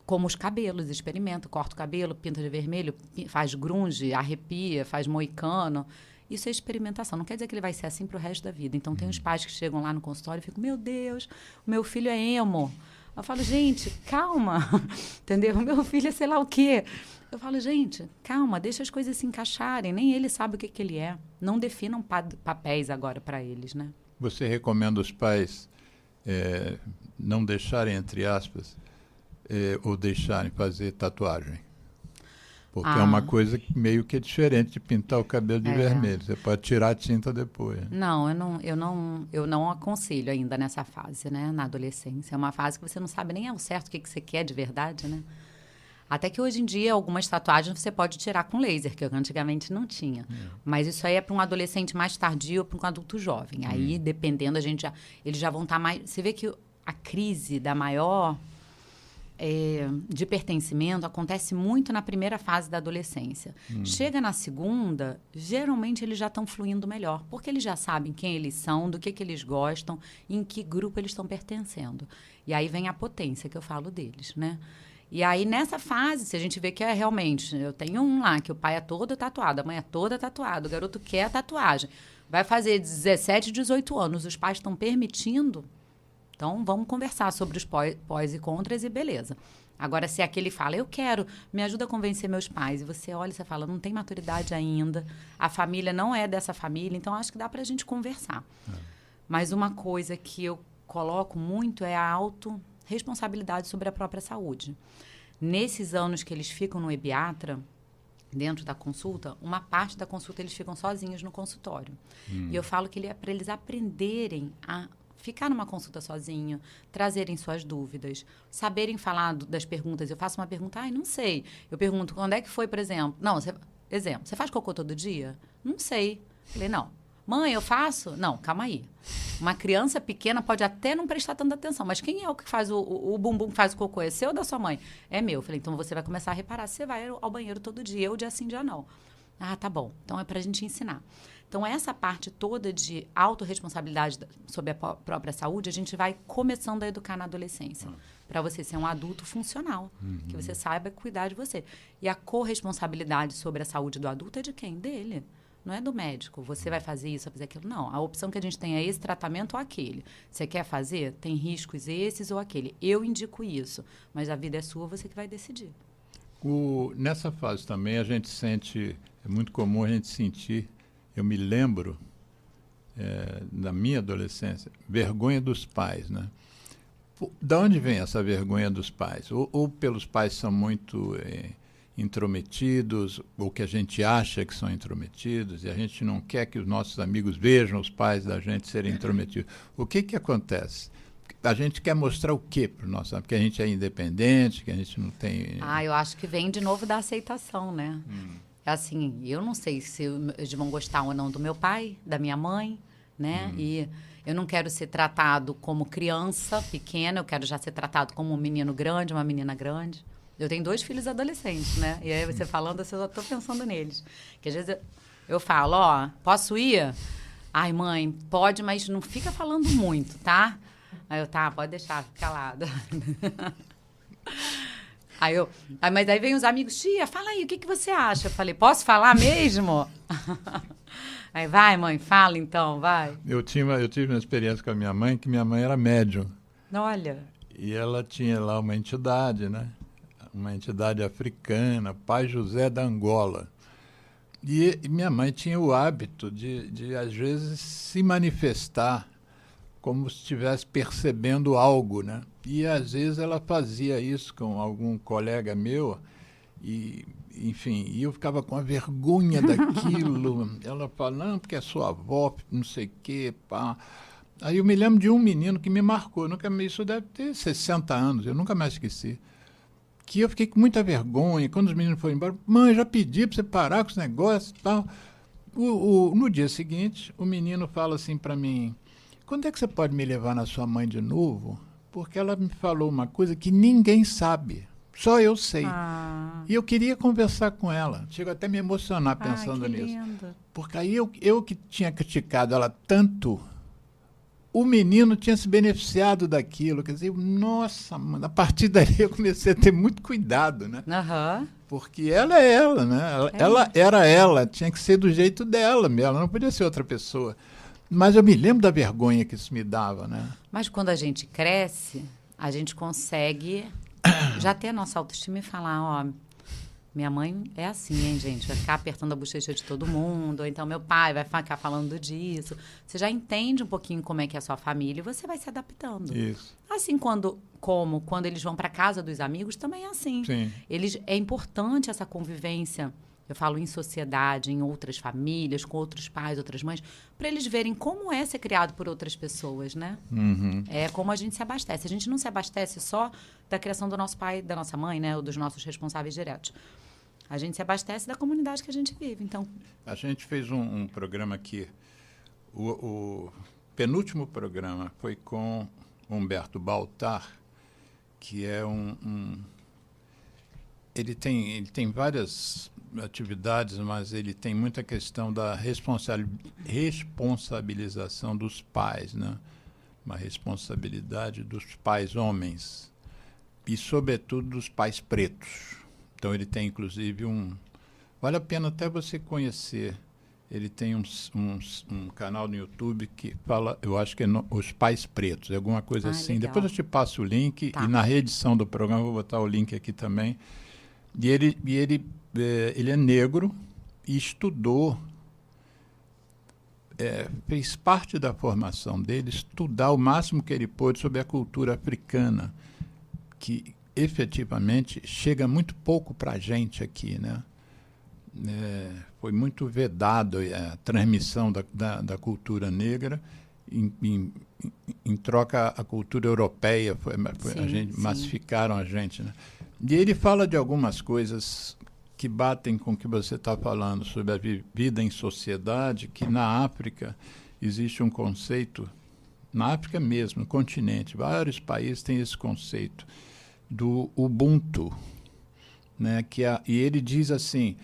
S2: Como os cabelos, experimenta, corta o cabelo, pinta de vermelho, faz grunge, arrepia, faz moicano. Isso é experimentação. Não quer dizer que ele vai ser assim para o resto da vida. Então, tem uns pais que chegam lá no consultório e ficam, meu Deus, o meu filho é emo. Eu falo, gente, calma, entendeu? O meu filho é sei lá o quê. Eu falo, gente, calma, deixa as coisas se encaixarem. Nem ele sabe o que ele é. Não definam papéis agora para eles, né?
S1: Você recomenda os pais não deixarem, entre aspas, ou deixarem fazer tatuagem? Porque é uma coisa que meio que é diferente de pintar o cabelo de vermelho. Você pode tirar a tinta depois. Né?
S2: Não, eu não aconselho ainda nessa fase, né? Na adolescência. É uma fase que você não sabe nem ao certo o que você quer de verdade, né? Até que hoje em dia, algumas tatuagens você pode tirar com laser, que eu antigamente não tinha. Mas isso aí é para um adolescente mais tardio ou para um adulto jovem. Aí, dependendo, eles já vão estar mais... Você vê que a crise da maior... de pertencimento acontece muito na primeira fase da adolescência. Chega na segunda, geralmente eles já estão fluindo melhor, porque eles já sabem quem eles são, do que eles gostam, em que grupo eles estão pertencendo. E aí vem a potência que eu falo deles, né? E aí, nessa fase, se a gente vê que é realmente... Eu tenho um lá, que o pai é todo tatuado, a mãe é toda tatuada, o garoto quer a tatuagem. Vai fazer 17, 18 anos, os pais estão permitindo... Então, vamos conversar sobre os pós e contras e beleza. Agora, se aquele fala, eu quero, me ajuda a convencer meus pais. E você olha e você fala, não tem maturidade ainda, a família não é dessa família, então acho que dá para a gente conversar. Mas uma coisa que eu coloco muito é a responsabilidade sobre a própria saúde. Nesses anos que eles ficam no Ebiatra, dentro da consulta, uma parte da consulta eles ficam sozinhos no consultório. E eu falo que é para eles aprenderem a ficar numa consulta sozinho, trazerem suas dúvidas, saberem falar das perguntas. Eu faço uma pergunta, não sei. Eu pergunto, quando é que foi, por exemplo? Não, você faz cocô todo dia? Não sei. Falei, não. Mãe, eu faço? Não, calma aí. Uma criança pequena pode até não prestar tanta atenção, mas quem é o que faz o bumbum que faz o cocô? É seu ou da sua mãe? É meu. Falei, então você vai começar a reparar se você vai ao banheiro todo dia, ou dia sim, dia não. Ah, tá bom. Então é pra gente ensinar. Então, essa parte toda de autorresponsabilidade sobre a própria saúde, a gente vai começando a educar na adolescência. Para você ser um adulto funcional, que você saiba cuidar de você. E a corresponsabilidade sobre a saúde do adulto é de quem? Dele. Não é do médico. Você vai fazer isso, vai fazer aquilo. Não. A opção que a gente tem é esse tratamento ou aquele. Você quer fazer? Tem riscos esses ou aquele. Eu indico isso. Mas a vida é sua, você que vai decidir.
S1: Nessa fase também, a gente sente... É muito comum a gente sentir... Eu me lembro, na minha adolescência, vergonha dos pais, né? Da onde vem essa vergonha dos pais? Ou pelos pais são muito intrometidos, ou que a gente acha que são intrometidos, e a gente não quer que os nossos amigos vejam os pais da gente serem intrometidos. O que acontece? A gente quer mostrar o quê para o nosso amigo? Que a gente é independente, que a gente não tem...
S2: Eu acho que vem de novo da aceitação, né? Assim, eu não sei se eles vão gostar ou não do meu pai, da minha mãe, né? E eu não quero ser tratado como criança pequena, eu quero já ser tratado como um menino grande, uma menina grande. Eu tenho 2 filhos adolescentes, né? E aí você falando, eu já estou pensando neles. Que às vezes eu falo, posso ir? Ai, mãe, pode, mas não fica falando muito, tá? Aí eu, tá, pode deixar, fica calada. Mas aí vem os amigos, tia, fala aí, o que você acha? Eu falei, posso falar mesmo? Aí, vai, mãe, fala então, vai.
S1: Eu tive uma experiência com a minha mãe, que minha mãe era médium.
S2: Olha.
S1: E ela tinha lá uma entidade, né? Uma entidade africana, Pai José da Angola. E minha mãe tinha o hábito de às vezes, se manifestar como se estivesse percebendo algo, né? E, às vezes, ela fazia isso com algum colega meu e, enfim, eu ficava com a vergonha daquilo. Ela fala, não, porque é sua avó, não sei o quê, pá. Aí eu me lembro de um menino que me marcou, isso deve ter 60 anos, eu nunca mais esqueci. Que eu fiquei com muita vergonha, quando os meninos foram embora, mãe, já pedi para você parar com esse negócio e tal. No dia seguinte, o menino fala assim para mim, quando é que você pode me levar na sua mãe de novo? Porque ela me falou uma coisa que ninguém sabe, só eu sei. E eu queria conversar com ela. Chego até a me emocionar pensando nisso. Lindo. Porque aí eu que tinha criticado ela tanto, o menino tinha se beneficiado daquilo. Quer dizer, nossa, mano, a partir daí eu comecei a ter muito cuidado, né? Porque ela é ela, né? Ela era ela, tinha que ser do jeito dela mesmo, ela não podia ser outra pessoa. Mas eu me lembro da vergonha que isso me dava, né?
S2: Mas quando a gente cresce, a gente consegue já ter a nossa autoestima e falar, minha mãe é assim, hein, gente? Vai ficar apertando a bochecha de todo mundo, ou então meu pai vai ficar falando disso. Você já entende um pouquinho como é que é a sua família e você vai se adaptando.
S1: Isso.
S2: Assim, quando eles vão para casa dos amigos, também é assim.
S1: Sim.
S2: É importante essa convivência. Eu falo em sociedade, em outras famílias, com outros pais, outras mães, para eles verem como é ser criado por outras pessoas, né? É como a gente se abastece. A gente não se abastece só da criação do nosso pai, da nossa mãe, né? Ou dos nossos responsáveis diretos. A gente se abastece da comunidade que a gente vive, então...
S1: A gente fez um programa aqui, o penúltimo programa foi com Humberto Baltar, que é ele tem várias atividades, mas ele tem muita questão da responsabilização dos pais, né? Uma responsabilidade dos pais homens e, sobretudo, dos pais pretos. Então, ele tem, inclusive, vale a pena até você conhecer. Ele tem um canal no YouTube que fala, eu acho que é Os Pais Pretos, alguma coisa assim.
S2: Legal.
S1: Depois eu te passo o link e na reedição do programa eu vou botar o link aqui também. E ele é negro e estudou, fez parte da formação dele, estudar o máximo que ele pôde sobre a cultura africana. que efetivamente chega muito pouco para a gente aqui, né? Foi muito vedado a transmissão da cultura negra, em troca a cultura europeia,
S2: Sim,
S1: a gente,
S2: sim.
S1: massificaram a gente, né? E ele fala de algumas coisas que batem com o que você está falando sobre a vida em sociedade, que na África existe um conceito, na África mesmo, no continente, vários países têm esse conceito do Ubuntu, né? E ele diz assim,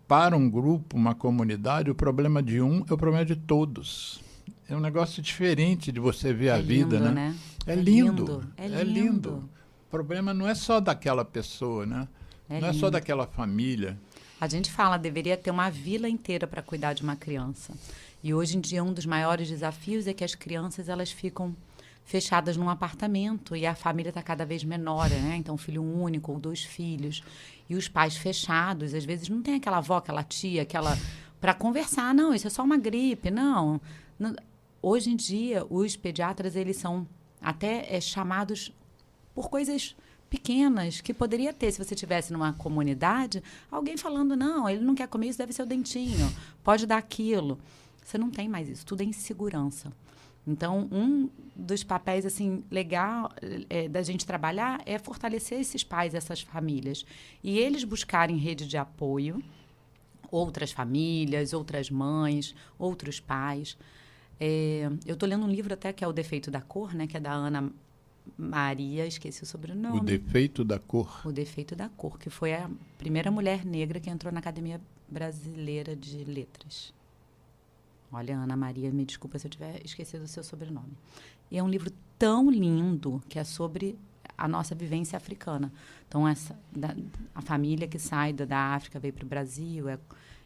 S1: para um grupo, uma comunidade, o problema de um é o problema de todos. É um negócio diferente de você ver a vida,
S2: lindo,
S1: né?
S2: É
S1: lindo.
S2: É lindo.
S1: O problema não é só daquela pessoa, né? Não é só daquela família.
S2: A gente fala, deveria ter uma vila inteira para cuidar de uma criança. E hoje em dia um dos maiores desafios é que as crianças elas ficam fechadas num apartamento e a família está cada vez menor, né? Então, filho único ou 2 filhos. E os pais fechados, às vezes não tem aquela avó, aquela tia, para conversar. Não, isso é só uma gripe. Não. Hoje em dia, os pediatras, eles são até chamados por coisas pequenas que poderia ter, se você tivesse numa comunidade, alguém falando, não, ele não quer comer isso, deve ser o dentinho, pode dar aquilo. Você não tem mais isso, tudo é insegurança. Então, um dos papéis, assim, legal da gente trabalhar é fortalecer esses pais, essas famílias. E eles buscarem rede de apoio, outras famílias, outras mães, outros pais. Eu estou lendo um livro até que é O Defeito da Cor, né, que é da Ana Maria, esqueci o sobrenome.
S1: O Defeito da Cor.
S2: O Defeito da Cor, que foi a primeira mulher negra que entrou na Academia Brasileira de Letras. Olha, Ana Maria, me desculpa se eu tiver esquecido o seu sobrenome. E é um livro tão lindo que é sobre a nossa vivência africana. Então, a família que sai da África, veio para o Brasil,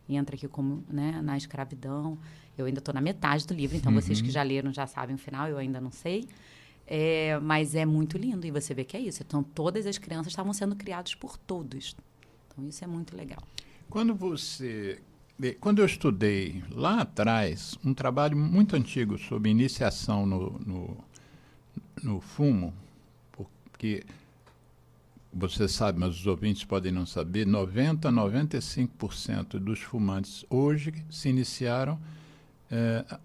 S2: entra aqui como, né, na escravidão. Eu ainda estou na metade do livro, então vocês que já leram já sabem o final, eu ainda não sei. Mas é muito lindo, e você vê que é isso. Então, todas as crianças estavam sendo criadas por todos. Então, isso é muito legal.
S1: Quando eu estudei lá atrás, um trabalho muito antigo sobre iniciação no fumo, porque você sabe, mas os ouvintes podem não saber, 95% dos fumantes hoje se iniciaram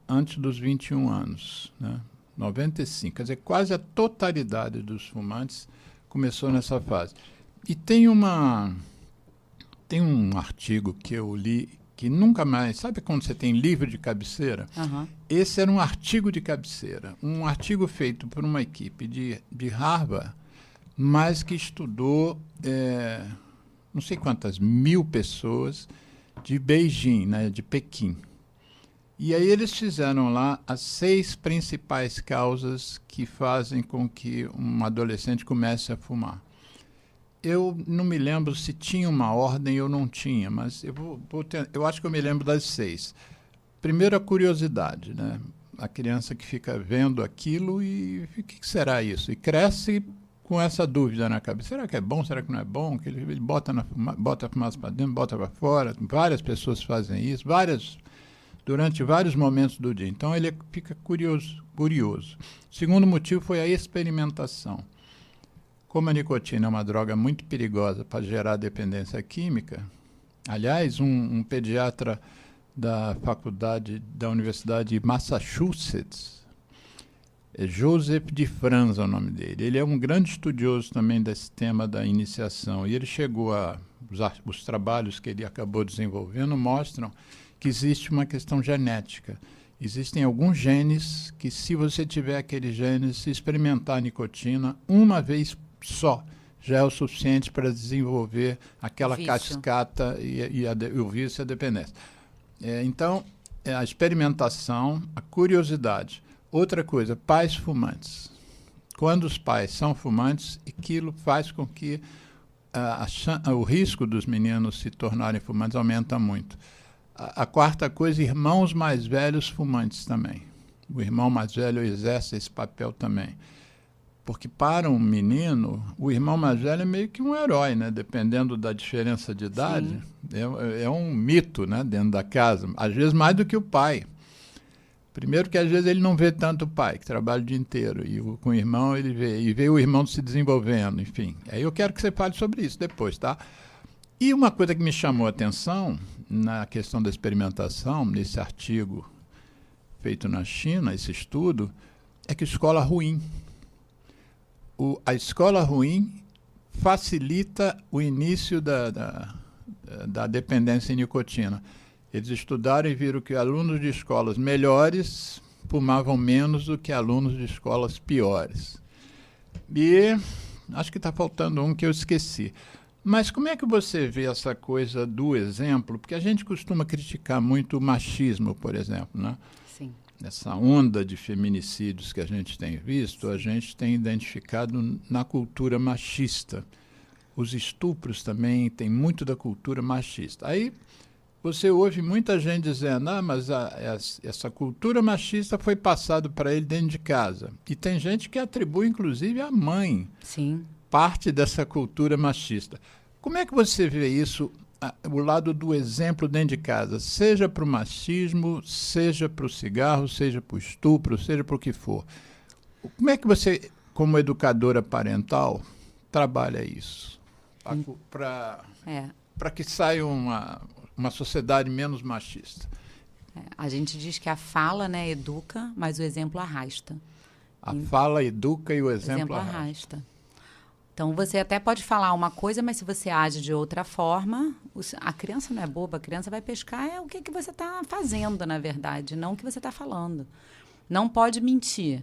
S1: antes dos 21 anos, né? 95, quer dizer, quase a totalidade dos fumantes começou nessa fase. E tem um artigo que eu li que nunca mais... Sabe quando você tem livro de cabeceira?
S2: Uhum.
S1: Esse era um artigo de cabeceira, um artigo feito por uma equipe de Harvard, mas que estudou não sei quantas mil pessoas de Beijing, né, de Pequim. E aí eles fizeram lá as 6 principais causas que fazem com que um adolescente comece a fumar. Eu não me lembro se tinha uma ordem ou não tinha, mas eu acho que eu me lembro das 6. Primeiro, a curiosidade, né? A criança que fica vendo aquilo e o que será isso? E cresce com essa dúvida na cabeça. Será que é bom? Será que não é bom? Que ele bota a fumaça para dentro, bota para fora. Várias pessoas fazem isso, durante vários momentos do dia. Então, ele fica curioso. Segundo motivo foi a experimentação. Como a nicotina é uma droga muito perigosa para gerar dependência química, aliás, um pediatra da Universidade de Massachusetts, Joseph de Franz é o nome dele. Ele é um grande estudioso também desse tema da iniciação. E ele chegou os trabalhos que ele acabou desenvolvendo mostram que existe uma questão genética. Existem alguns genes que, se você tiver aqueles genes, se experimentar a nicotina uma vez só, já é o suficiente para desenvolver aquela cascata e o vício e a dependência. Então, a experimentação, a curiosidade. Outra coisa, pais fumantes. Quando os pais são fumantes, aquilo faz com que o risco dos meninos se tornarem fumantes aumenta muito. A quarta coisa, irmãos mais velhos fumantes também. O irmão mais velho exerce esse papel também. Porque para um menino, o irmão mais velho é meio que um herói, né? Dependendo da diferença de idade. É um mito, né? Dentro da casa. Às vezes mais do que o pai. Primeiro que às vezes ele não vê tanto o pai, que trabalha o dia inteiro, e com o irmão ele vê, e vê o irmão se desenvolvendo, enfim. Aí eu quero que você fale sobre isso depois, tá? E uma coisa que me chamou a atenção na questão da experimentação, nesse artigo feito na China, esse estudo, é que escola ruim. A escola ruim facilita o início da dependência em nicotina. Eles estudaram e viram que alunos de escolas melhores fumavam menos do que alunos de escolas piores. E acho que está faltando um que eu esqueci. Mas como é que você vê essa coisa do exemplo? Porque a gente costuma criticar muito o machismo, por exemplo, né?
S2: Sim.
S1: Essa onda de feminicídios que a gente tem visto, a gente tem identificado na cultura machista. Os estupros também tem muito da cultura machista. Aí você ouve muita gente dizendo, mas essa cultura machista foi passada para ele dentro de casa. E tem gente que atribui, inclusive, à mãe,
S2: Sim.
S1: parte dessa cultura machista. Como é que você vê isso, o lado do exemplo dentro de casa, seja para o machismo, seja para o cigarro, seja para o estupro, seja para o que for? Como é que você, como educadora parental, trabalha isso? Para que saia uma sociedade menos machista.
S2: A gente diz que a fala, né, educa, mas o exemplo arrasta.
S1: A fala educa e o exemplo arrasta.
S2: Então, você até pode falar uma coisa, mas se você age de outra forma, a criança não é boba, a criança vai pescar o que você está fazendo, na verdade, não o que você está falando. Não pode mentir,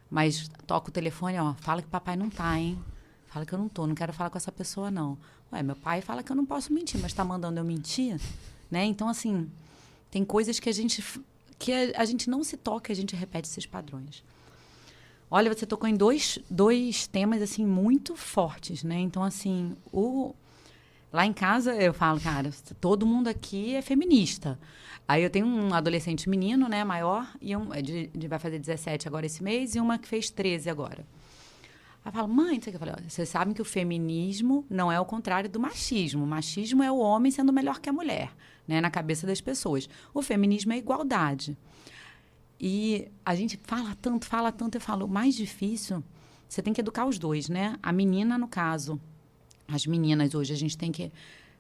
S2: mas toca o telefone, fala que papai não tá, hein? Fala que eu não tô, não quero falar com essa pessoa, não. Ué, meu pai fala que eu não posso mentir, mas está mandando eu mentir? Né? Então, assim, tem coisas que a gente não se toca, a gente repete esses padrões. Olha, você tocou em dois temas, assim, muito fortes, né? Então, assim, lá em casa, eu falo, cara, todo mundo aqui é feminista. Aí eu tenho um adolescente menino, né, maior, e vai fazer 17 agora esse mês, e uma que fez 13 agora. Aí eu falo, mãe, eu falei, vocês sabem que o feminismo não é o contrário do machismo. O machismo é o homem sendo melhor que a mulher, né, na cabeça das pessoas. O feminismo é igualdade. E a gente fala tanto, eu falo, o mais difícil, você tem que educar os dois, né? A menina, no caso, as meninas hoje, a gente tem que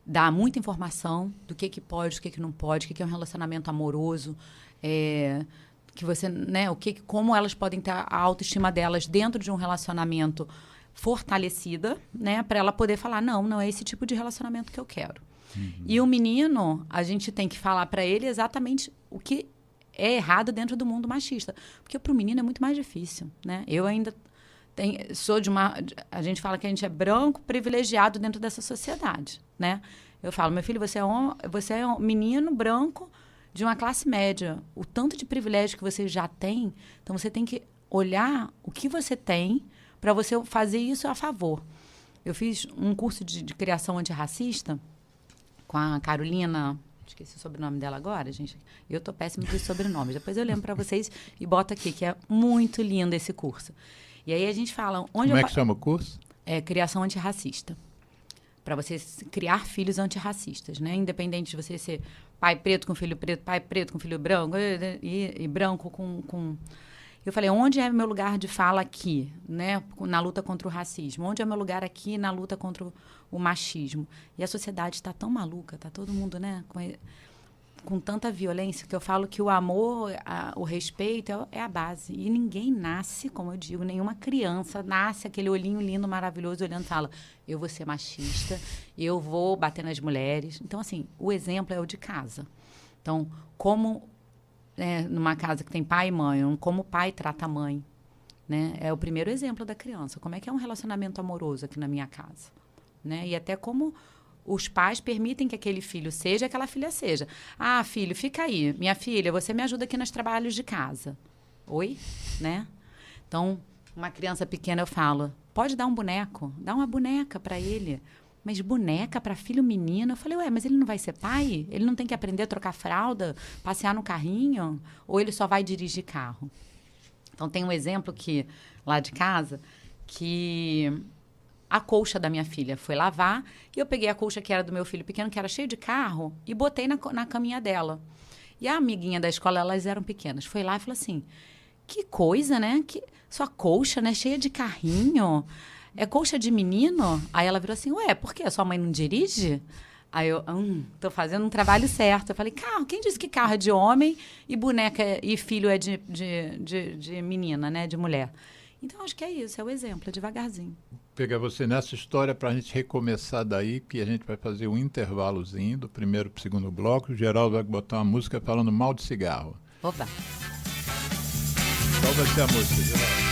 S2: dar muita informação do que pode, o que não pode, o que é um relacionamento amoroso, que você, né, como elas podem ter a autoestima delas dentro de um relacionamento fortalecida, né, para ela poder falar, não é esse tipo de relacionamento que eu quero. Uhum. E o menino, a gente tem que falar para ele exatamente o que é errado dentro do mundo machista, porque para o menino é muito mais difícil, né? Eu ainda sou a gente fala que a gente é branco privilegiado dentro dessa sociedade, né? Eu falo, meu filho, você é um menino branco de uma classe média. O tanto de privilégio que você já tem, então você tem que olhar o que você tem para você fazer isso a favor. Eu fiz um curso de criação antirracista com a Carolina, esqueci o sobrenome dela agora, gente. Eu tô péssima com os sobrenomes. Depois eu lembro para vocês e boto aqui, que é muito lindo esse curso. E aí a gente fala...
S1: Como é que chama o curso?
S2: É Criação Antirracista. Para você criar filhos antirracistas, né? Independente de você ser pai preto com filho preto, pai preto com filho branco, e branco com... Eu falei, onde é meu lugar de fala aqui, né? Na luta contra o racismo? Onde é meu lugar aqui na luta contra o machismo? E a sociedade está tão maluca, está todo mundo, né? Com tanta violência, que eu falo que o amor, o respeito é a base. E ninguém nasce, como eu digo, nenhuma criança nasce aquele olhinho lindo, maravilhoso, olhando e fala, eu vou ser machista, eu vou bater nas mulheres. Então, assim, o exemplo é o de casa. Então, como... numa casa que tem pai e mãe, como o pai trata a mãe, né? É o primeiro exemplo da criança. Como é que é um relacionamento amoroso aqui na minha casa, né? E até como os pais permitem que aquele filho seja, aquela filha seja. Ah, filho, fica aí. Minha filha, você me ajuda aqui nos trabalhos de casa. Oi? Né? Então, uma criança pequena, eu falo, pode dar um boneco, dá uma boneca para ele. Mas boneca para filho menino? Eu falei, mas ele não vai ser pai? Ele não tem que aprender a trocar fralda, passear no carrinho? Ou ele só vai dirigir carro? Então, tem um exemplo que, lá de casa, que a colcha da minha filha foi lavar e eu peguei a colcha que era do meu filho pequeno, que era cheio de carro, e botei na caminha dela. E a amiguinha da escola, elas eram pequenas, foi lá e falou assim, que coisa, né? Sua colcha, né? Cheia de carrinho. É colcha de menino? Aí ela virou assim, ué, por quê? Sua mãe não dirige? Aí eu, tô fazendo um trabalho certo. Eu falei, carro, quem disse que carro é de homem e boneca e filho é de menina, né? De mulher. Então, acho que é isso, é o exemplo, devagarzinho.
S1: Pegar você nessa história para a gente recomeçar daí, que a gente vai fazer um intervalozinho do primeiro para o segundo bloco. O Geraldo vai botar uma música falando mal de cigarro.
S2: Opa!
S1: Qual vai ser a música, Geraldo?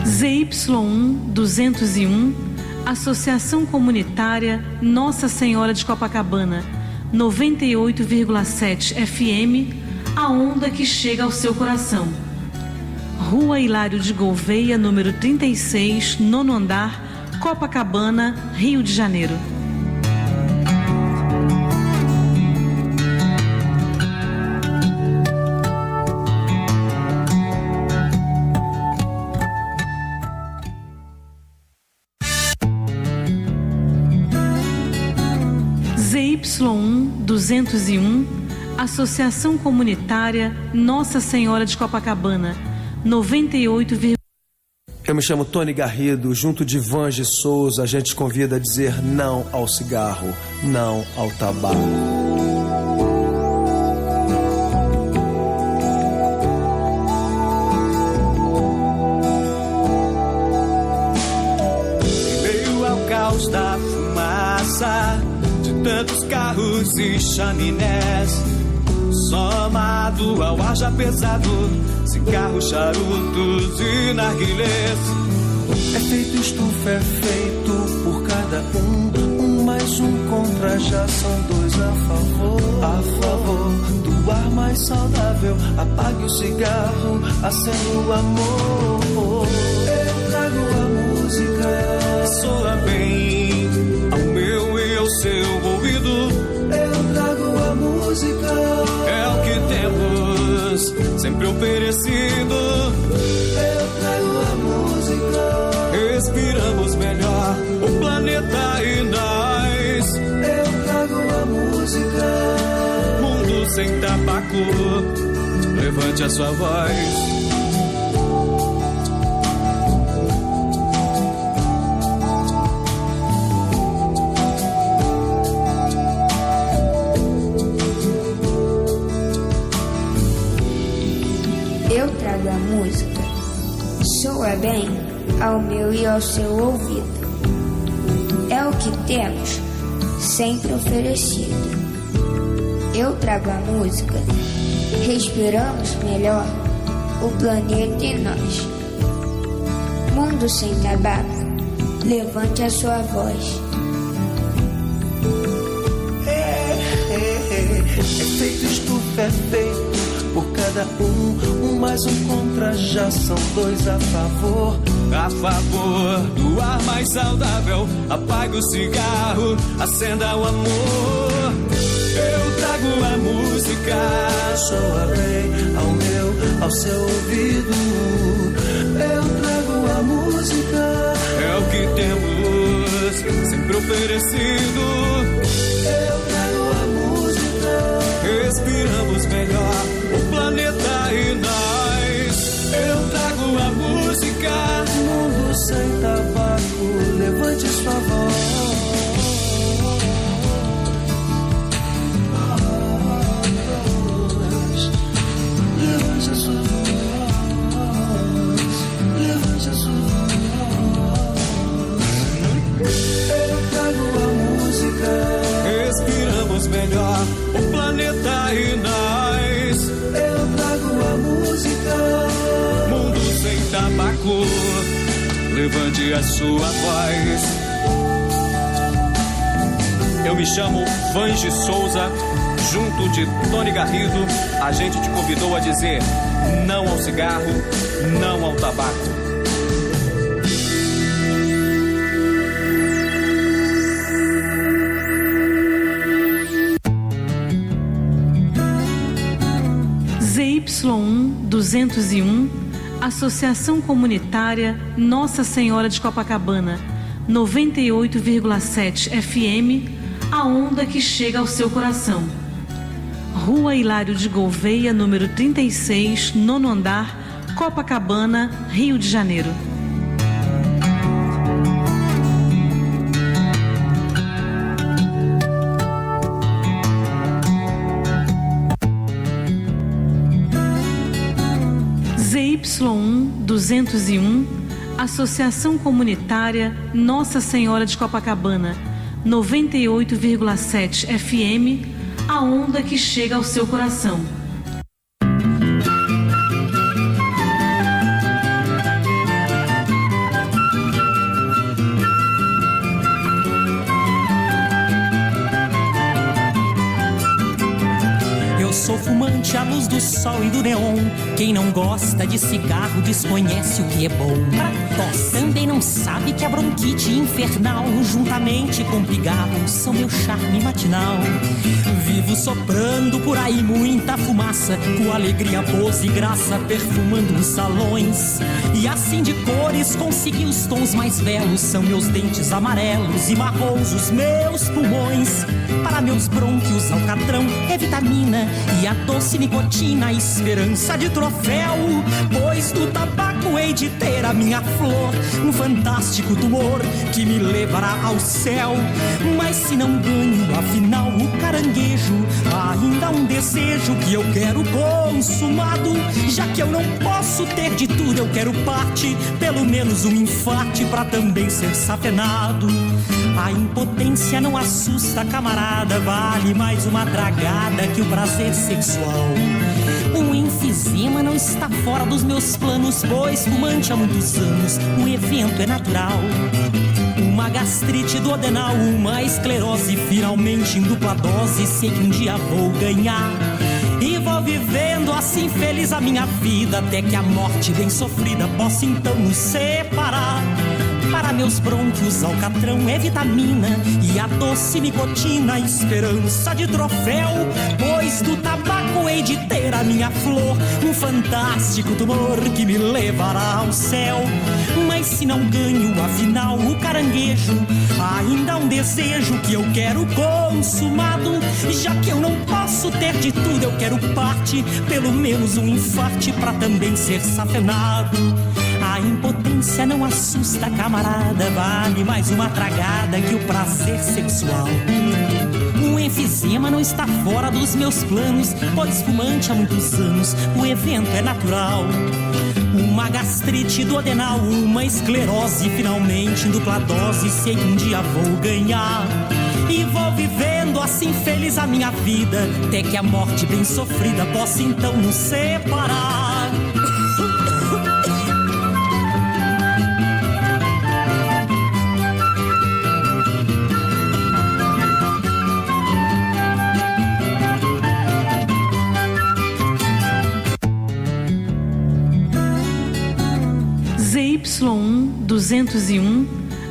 S3: ZY1 201, Associação Comunitária Nossa Senhora de Copacabana, 98,7 FM, a onda que chega ao seu coração. Rua Hilário de Gouveia, número 36, nono andar, Copacabana, Rio de Janeiro. ZY1 201, Associação Comunitária Nossa Senhora de Copacabana, 98,7.
S4: Eu me chamo Tony Garrido, junto de Vange Souza, a gente convida a dizer não ao cigarro, não ao tabaco.
S5: Em meio ao caos da fumaça, de tantos carros e chaminés, somado ao ar já pesado, cigarros, charutos e narguilés.
S4: Efeito estufa é feito por cada um mais um contra, já são dois a favor do ar mais saudável. Apague o cigarro, acenda o amor. Eu trago a música,
S5: Soa bem ao meu e ao seu ouvido.
S4: eu trago a música,
S5: É o que temos sempre oferecido.
S4: eu trago a música,
S5: Respiramos melhor o planeta e nós.
S4: eu trago a música.
S5: Mundo sem tabaco, levante a sua voz.
S6: Eu trago a música, soa bem ao meu e ao seu ouvido. É o que temos, sempre oferecido. Eu trago a música, respiramos melhor o planeta e nós. Mundo sem tabaco, levante a sua voz.
S4: Efeito estufa é feito por cada um mais um contra, já são dois a favor.
S5: A favor do ar mais saudável, apague o cigarro, acenda o amor. Eu trago a música,
S4: Soa bem ao meu, ao seu ouvido. Eu trago a música,
S5: é o que temos sempre oferecido.
S4: eu trago a música.
S5: Respiramos melhor o planeta e nós. Eu trago a música.
S4: Mundo sem tabaco, levante sua voz. Levante a sua voz. Levante a sua voz. Eu trago a música,
S5: Respiramos melhor o planeta e nós.
S4: eu trago a música.
S5: Mundo sem tabaco, levante a sua voz. Eu me chamo Vange Souza, junto de Tony Garrido, a gente te convidou a dizer não ao cigarro, não ao tabaco.
S3: ZY1 201, Associação Comunitária Nossa Senhora de Copacabana, 98,7 FM, a onda que chega ao seu coração. Rua Hilário de Gouveia, número 36, nono andar, Copacabana, Rio de Janeiro. ZY1 201, Associação Comunitária Nossa Senhora de Copacabana, 98,7 FM, a onda que chega ao seu coração.
S7: Sou fumante à luz do sol e do neon. Quem não gosta de cigarro desconhece o que é bom. Pra tosse também não sabe que a bronquite infernal, juntamente com pigarro, são meu charme matinal. Vivo soprando por aí muita fumaça, com alegria, pose e graça, perfumando os salões. E assim de cores consegui os tons mais belos. São meus dentes amarelos e marrons os meus pulmões. Para meus brônquios alcatrão é vitamina e a doce nicotina, a esperança de troféu. Pois do tabaco hei de ter a minha flor, um fantástico tumor que me levará ao céu. Mas se não ganho, afinal, o caranguejo, ainda há um desejo que eu quero consumado. Já que eu não posso ter de tudo, eu quero parte, pelo menos um infarte pra também ser safenado. A impotência não assusta, camarada, vale mais uma tragada que o prazer sexual. Um enfisema não está fora dos meus planos, pois fumante há muitos anos, o evento é natural. Uma gastrite duodenal, uma esclerose, finalmente em dupla dose, sei que um dia vou ganhar. E vou vivendo assim feliz a minha vida, até que a morte bem sofrida possa então nos separar. Para meus brônquios alcatrão é vitamina e a doce nicotina, esperança de troféu. Pois do tabaco hei de ter a minha flor, um fantástico tumor que me levará ao céu. Mas se não ganho, afinal, o caranguejo, ainda há um desejo que eu quero consumado. Já que eu não posso ter de tudo, eu quero parte, pelo menos um infarte pra também ser safenado. A impotência não assusta, camarada, vale mais uma tragada que o prazer sexual. O enfisema não está fora dos meus planos, pois fumante há muitos anos, o evento é natural. Uma gastrite duodenal, uma esclerose, finalmente em dupla dose, sei que um dia vou ganhar. E vou vivendo assim feliz a minha vida, até que a morte bem sofrida possa então nos separar.
S3: ZY1 201,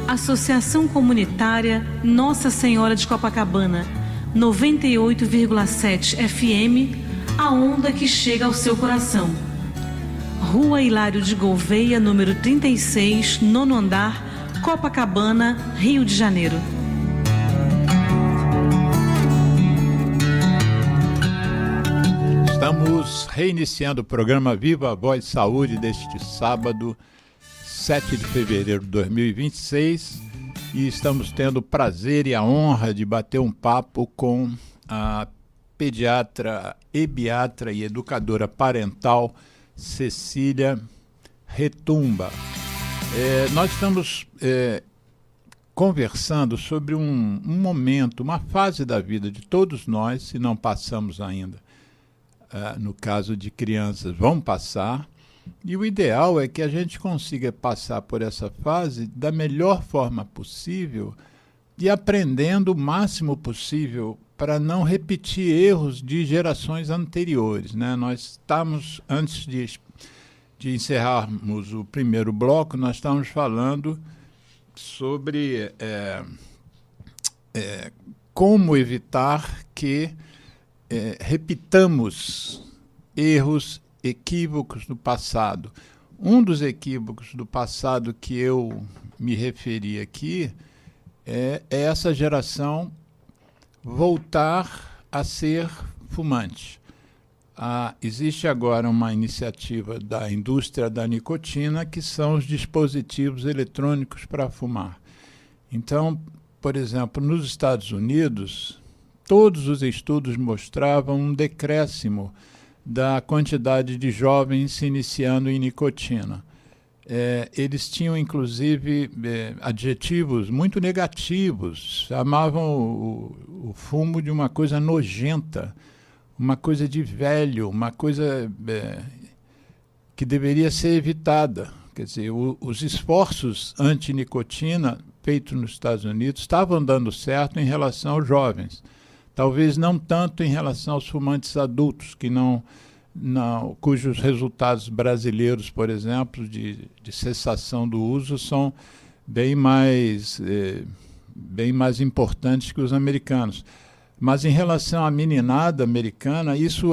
S3: Associação Comunitária Nossa Senhora de Copacabana, 98,7 FM, a onda que chega ao seu coração. Rua Hilário de Gouveia, número 36, nono andar, Copacabana, Rio de Janeiro.
S1: Estamos reiniciando o programa Viva Voz Saúde deste sábado, 7 de fevereiro de 2026, e estamos tendo o prazer e a honra de bater um papo com a pediatra, ebiatra e educadora parental Cecília Retumba. Nós estamos conversando sobre um momento, uma fase da vida de todos nós, se não passamos ainda. No caso de crianças, vão passar. E o ideal é que a gente consiga passar por essa fase da melhor forma possível e aprendendo o máximo possível para não repetir erros de gerações anteriores, né? Nós estamos, antes de encerrarmos o primeiro bloco, nós estamos falando sobre como evitar que repitamos erros, equívocos do passado. Um dos equívocos do passado que eu me referi aqui é essa geração voltar a ser fumante. Existe agora uma iniciativa da indústria da nicotina, que são os dispositivos eletrônicos para fumar. Então, por exemplo, nos Estados Unidos, todos os estudos mostravam um decréscimo da quantidade de jovens se iniciando em nicotina. Eles tinham, inclusive, adjetivos muito negativos, chamavam o fumo de uma coisa nojenta, uma coisa de velho, uma coisa que deveria ser evitada. Quer dizer, os esforços anti-nicotina feitos nos Estados Unidos estavam dando certo em relação aos jovens. Talvez não tanto em relação aos fumantes adultos, cujos resultados brasileiros, por exemplo, de cessação do uso são bem mais importantes que os americanos. Mas em relação à meninada americana, isso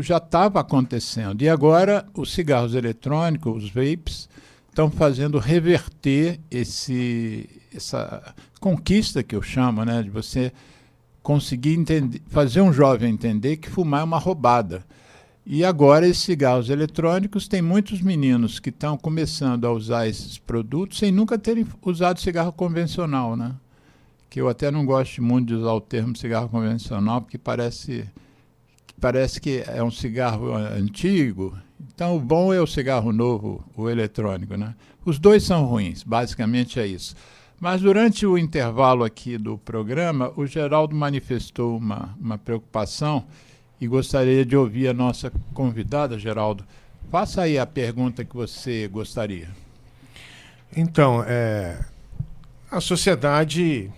S1: já estava acontecendo. E agora os cigarros eletrônicos, os vapes, estão fazendo reverter essa conquista que eu chamo, né, de você conseguir fazer um jovem entender que fumar é uma roubada. E agora esses cigarros eletrônicos, tem muitos meninos que estão começando a usar esses produtos sem nunca terem usado cigarro convencional, né? Que eu até não gosto muito de usar o termo cigarro convencional, porque parece que é um cigarro antigo. Então, o bom é o cigarro novo, o eletrônico, né? Os dois são ruins, basicamente é isso. Mas durante o intervalo aqui do programa, o Geraldo manifestou uma preocupação e gostaria de ouvir a nossa convidada, Geraldo. Faça aí a pergunta que você gostaria.
S8: Então, a sociedade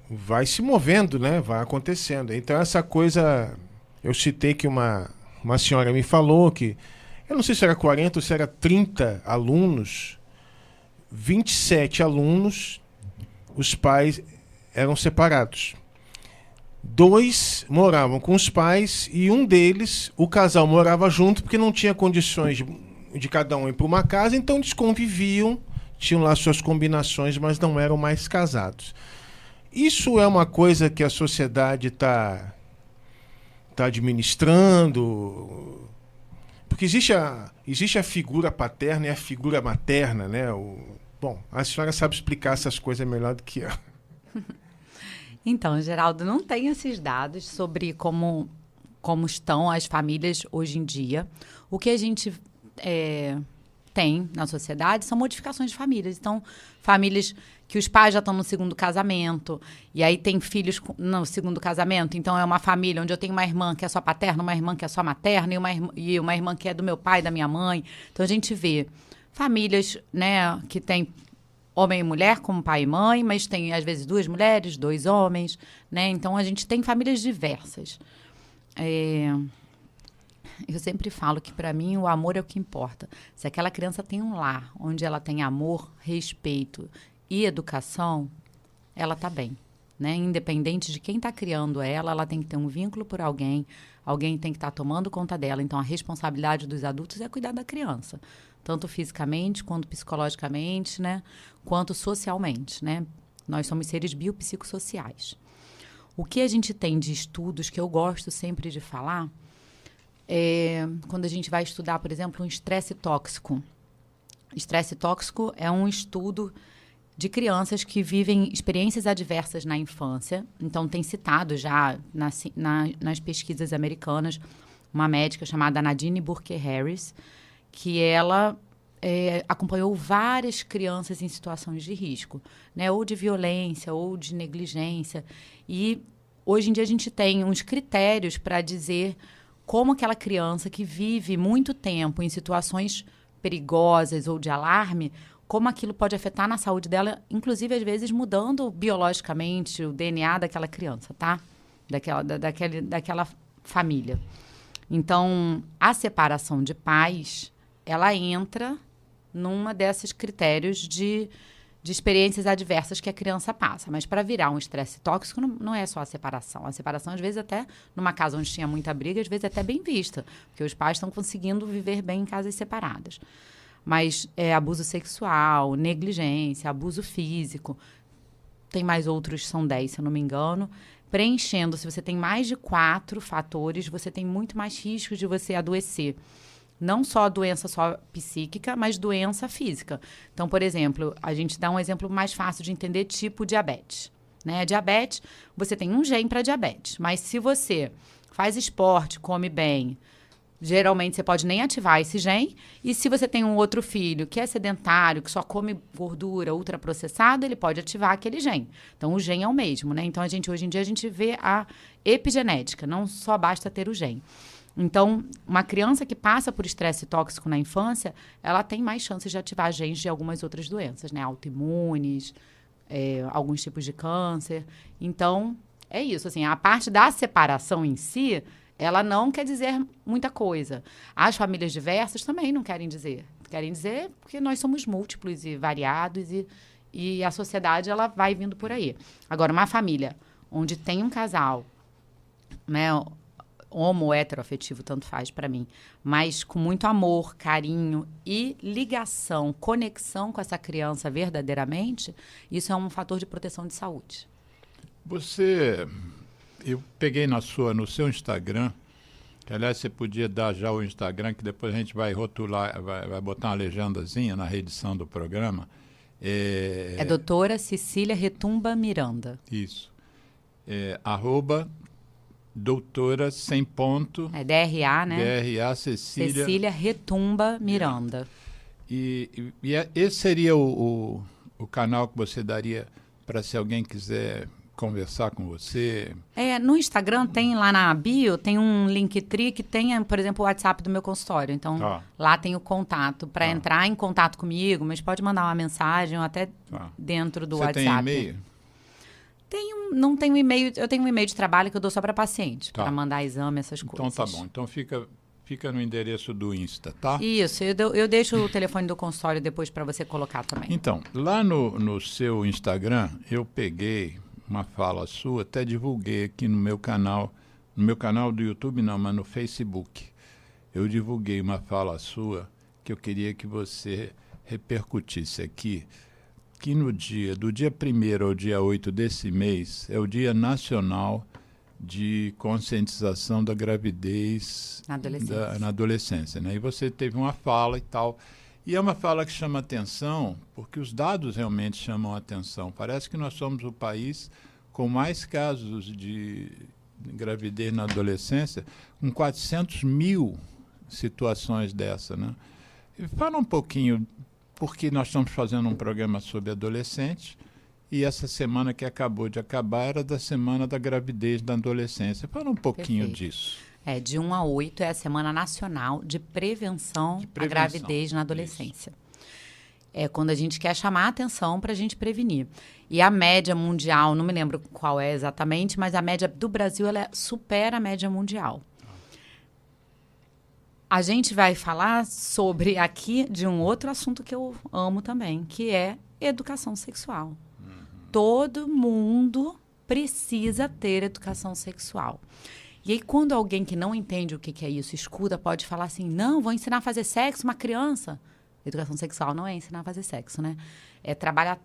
S8: vai se movendo, né? Vai acontecendo. Então, essa coisa, eu citei que uma senhora me falou que, eu não sei se era 40 ou se era 30 alunos, 27 alunos, os pais eram separados. 2 moravam com os pais e um deles, o casal morava junto porque não tinha condições de cada um ir para uma casa, então eles conviviam, tinham lá suas combinações, mas não eram mais casados. Isso é uma coisa que a sociedade está administrando, porque existe a figura paterna e a figura materna, né? Bom, a senhora sabe explicar essas coisas melhor do que eu.
S2: Então, Geraldo, não tem esses dados sobre como estão as famílias hoje em dia. O que a gente tem na sociedade são modificações de famílias. Então, famílias que os pais já estão no segundo casamento, e aí tem filhos no segundo casamento. Então, é uma família onde eu tenho uma irmã que é só paterna, uma irmã que é só materna, e uma irmã que é do meu pai e da minha mãe. Então, a gente vê famílias, né, que tem homem e mulher como pai e mãe, mas tem, às vezes, 2 mulheres, 2 homens, né? Então, a gente tem famílias diversas. Eu sempre falo que, para mim, o amor é o que importa. Se aquela criança tem um lar onde ela tem amor, respeito e educação, ela está bem, né? Independente de quem está criando ela tem que ter um vínculo por alguém tem que estar tomando conta dela. Então, a responsabilidade dos adultos é cuidar da criança, tanto fisicamente, quanto psicologicamente, né? Quanto socialmente, né? Nós somos seres biopsicossociais. O que a gente tem de estudos, que eu gosto sempre de falar, quando a gente vai estudar, por exemplo, um estresse tóxico. Estresse tóxico é um estudo de crianças que vivem experiências adversas na infância. Então, tem citado já nas pesquisas americanas uma médica chamada Nadine Burke Harris, que ela acompanhou várias crianças em situações de risco, né? Ou de violência, ou de negligência. E, hoje em dia, a gente tem uns critérios para dizer como aquela criança que vive muito tempo em situações perigosas ou de alarme, como aquilo pode afetar na saúde dela, inclusive, às vezes, mudando biologicamente o DNA daquela criança, tá? Daquela família. Então, a separação de pais, ela entra numa desses critérios de de experiências adversas que a criança passa. Mas para virar um estresse tóxico não é só a separação. A separação, às vezes, até numa casa onde tinha muita briga, às vezes é até bem vista, porque os pais estão conseguindo viver bem em casas separadas. Mas abuso sexual, negligência, abuso físico, tem mais outros, são 10, se eu não me engano. Preenchendo, se você tem mais de 4 fatores, você tem muito mais risco de você adoecer. Não só doença só psíquica, mas doença física. Então, por exemplo, a gente dá um exemplo mais fácil de entender, tipo diabetes. Né? Diabetes, você tem um gene para diabetes, mas se você faz esporte, come bem, geralmente você pode nem ativar esse gene. E se você tem um outro filho que é sedentário, que só come gordura ultraprocessada, ele pode ativar aquele gene. Então, o gene é o mesmo, né? Então, hoje em dia, a gente vê a epigenética, não só basta ter o gene. Então, uma criança que passa por estresse tóxico na infância, ela tem mais chances de ativar genes de algumas outras doenças, né? Autoimunes, alguns tipos de câncer. Então, é isso. Assim, a parte da separação em si, ela não quer dizer muita coisa. As famílias diversas também não querem dizer. Querem dizer porque nós somos múltiplos e variados e a sociedade, ela vai vindo por aí. Agora, uma família onde tem um casal, né, homo, heteroafetivo, tanto faz para mim, mas com muito amor, carinho e ligação, conexão com essa criança verdadeiramente, isso é um fator de proteção de saúde.
S1: Eu peguei no seu Instagram, que aliás você podia dar já o Instagram, que depois a gente vai rotular, vai botar uma legendazinha na reedição do programa.
S2: É doutora Cecília Retumba Miranda.
S1: Isso. @ doutora sem ponto.
S2: DRA, né?
S1: DRA
S2: Cecília Retumba Miranda.
S1: Esse seria o canal que você daria para se alguém quiser conversar com você?
S2: No Instagram tem lá na bio, tem um Linktree que tem, por exemplo, o WhatsApp do meu consultório. Então, lá tem o contato para entrar em contato comigo, mas pode mandar uma mensagem ou até dentro do WhatsApp.
S1: Você tem e-mail?
S2: Não tenho e-mail, eu tenho um e-mail de trabalho que eu dou só para paciente, para mandar exame, essas coisas.
S1: Então tá bom, então fica no endereço do Insta, tá?
S2: Isso, eu deixo o telefone do consultório depois para você colocar também.
S1: Então, lá no seu Instagram, eu peguei uma fala sua, até divulguei aqui no meu canal do YouTube não, mas no Facebook. Eu divulguei uma fala sua que eu queria que você repercutisse aqui, que do dia 1º ao dia 8 desse mês é o Dia Nacional de Conscientização da Gravidez na adolescência, né? E você teve uma fala e tal, e é uma fala que chama atenção, porque os dados realmente chamam atenção. Parece que nós somos o país com mais casos de gravidez na adolescência, com 400 mil situações dessa, né? E fala um pouquinho, porque nós estamos fazendo um programa sobre adolescentes, e essa semana que acabou de acabar era da Semana da Gravidez da Adolescência. Fala um pouquinho disso.
S2: De 1 a 8 é a Semana Nacional de Prevenção à Gravidez na Adolescência. Isso. É quando a gente quer chamar a atenção para a gente prevenir. E a média mundial, não me lembro qual é exatamente, mas a média do Brasil ela supera a média mundial. A gente vai falar sobre aqui de um outro assunto que eu amo também, que é educação sexual. Todo mundo precisa ter educação sexual. E aí, quando alguém que não entende o que é isso, escuta, pode falar assim, não, vou ensinar a fazer sexo uma criança. Educação sexual não é ensinar a fazer sexo, né? É trabalhar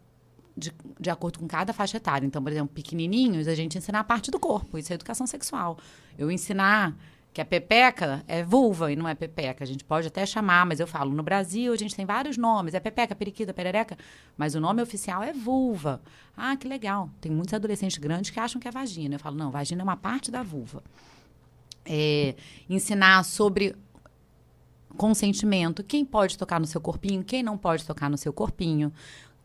S2: de acordo com cada faixa etária. Então, por exemplo, pequenininhos, a gente ensina a parte do corpo. Isso é educação sexual. Eu ensinar que a pepeca é vulva e não é pepeca. A gente pode até chamar, mas eu falo, no Brasil a gente tem vários nomes. É pepeca, periquita, perereca, mas o nome oficial é vulva. Ah, que legal. Tem muitos adolescentes grandes que acham que é vagina. Eu falo, não, vagina é uma parte da vulva. Ensinar sobre consentimento. Quem pode tocar no seu corpinho, quem não pode tocar no seu corpinho.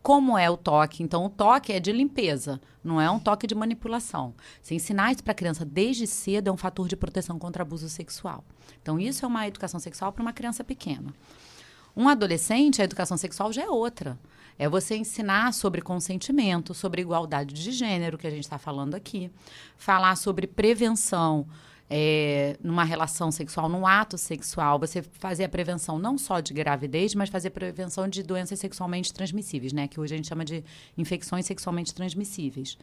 S2: Como é o toque? Então, o toque é de limpeza, não é um toque de manipulação. Se ensinar isso para a criança desde cedo é um fator de proteção contra abuso sexual. Então, isso é uma educação sexual para uma criança pequena. Um adolescente, a educação sexual já é outra. É você ensinar sobre consentimento, sobre igualdade de gênero, que a gente está falando aqui. Falar sobre prevenção numa relação sexual, num ato sexual, você fazer a prevenção não só de gravidez, mas fazer a prevenção de doenças sexualmente transmissíveis, né? Que hoje a gente chama de infecções sexualmente transmissíveis.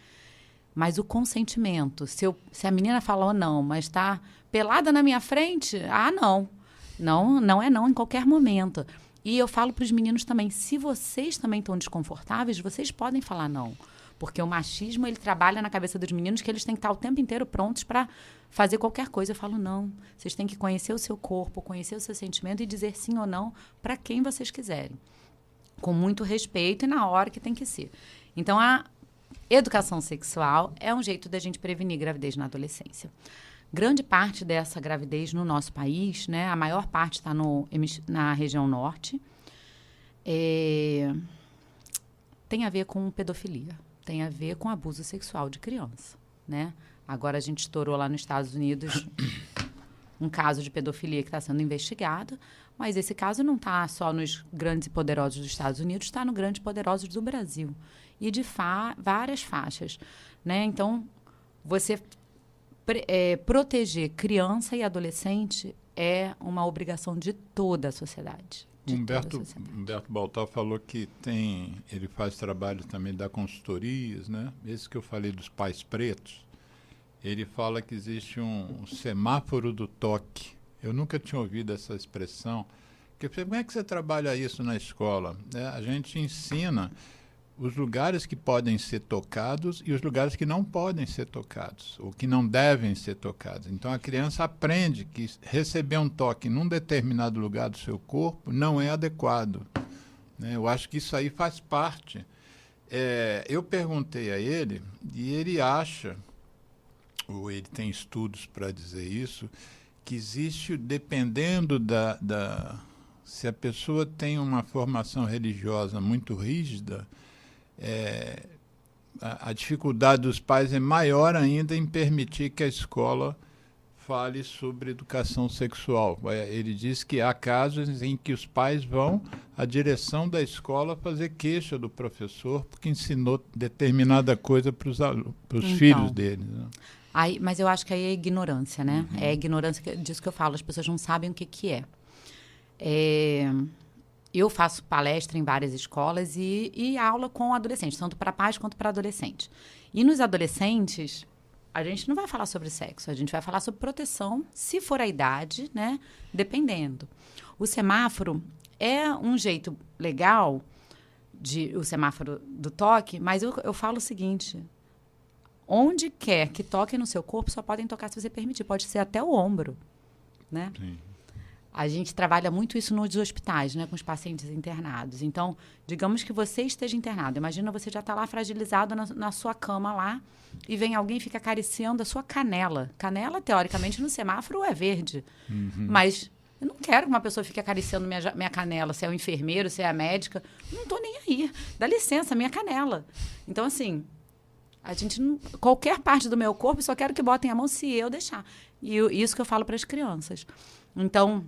S2: Mas o consentimento, se a menina falou não, mas está pelada na minha frente, não. Não é não em qualquer momento. E eu falo para os meninos também, se vocês também estão desconfortáveis, vocês podem falar não. Porque o machismo, ele trabalha na cabeça dos meninos que eles têm que estar o tempo inteiro prontos para fazer qualquer coisa. Eu falo, não. Vocês têm que conhecer o seu corpo, conhecer o seu sentimento e dizer sim ou não para quem vocês quiserem. Com muito respeito e na hora que tem que ser. Então, a educação sexual é um jeito da gente prevenir gravidez na adolescência. Grande parte dessa gravidez no nosso país, né, a maior parte está na região norte, tem a ver com pedofilia. Tem a ver com abuso sexual de criança, né? Agora a gente estourou lá nos Estados Unidos um caso de pedofilia que está sendo investigado, mas esse caso não está só nos grandes e poderosos dos Estados Unidos, está no grandes e poderosos do Brasil. E de várias faixas, né? Então, você proteger criança e adolescente é uma obrigação de toda a sociedade.
S1: Humberto Baltar falou que ele faz trabalho também da consultorias, né? Esse que eu falei dos pais pretos, ele fala que existe um semáforo do toque. Eu nunca tinha ouvido essa expressão. Como é que você trabalha isso na escola? A gente ensina os lugares que podem ser tocados e os lugares que não podem ser tocados, ou que não devem ser tocados. Então, a criança aprende que receber um toque num determinado lugar do seu corpo não é adequado, né? Eu acho que isso aí faz parte. Eu perguntei a ele, e ele acha, ou ele tem estudos para dizer isso, que existe, dependendo se a pessoa tem uma formação religiosa muito rígida, a dificuldade dos pais é maior ainda em permitir que a escola fale sobre educação sexual. Ele diz que há casos em que os pais vão à direção da escola fazer queixa do professor porque ensinou determinada coisa para os filhos deles, né?
S2: Mas eu acho que aí é ignorância, né? É a ignorância disso que eu falo. As pessoas não sabem o que é. Eu faço palestra em várias escolas e aula com adolescentes, tanto para pais quanto para adolescentes. E nos adolescentes, a gente não vai falar sobre sexo, a gente vai falar sobre proteção, se for a idade, né? Dependendo. O semáforo é um jeito legal, o semáforo do toque, mas eu falo o seguinte: onde quer que toquem no seu corpo, só podem tocar se você permitir. Pode ser até o ombro, né?
S1: Sim.
S2: A gente trabalha muito isso nos hospitais, né, com os pacientes internados. Então, digamos que você esteja internado. Imagina, você já está lá fragilizado na sua cama lá e vem alguém e fica acariciando a sua canela. Canela, teoricamente, no semáforo é verde. Mas eu não quero que uma pessoa fique acariciando minha canela. Se é o enfermeiro, se é a médica. Não estou nem aí. Dá licença, minha canela. Então, assim, qualquer parte do meu corpo, só quero que botem a mão se eu deixar. E isso que eu falo para as crianças. Então,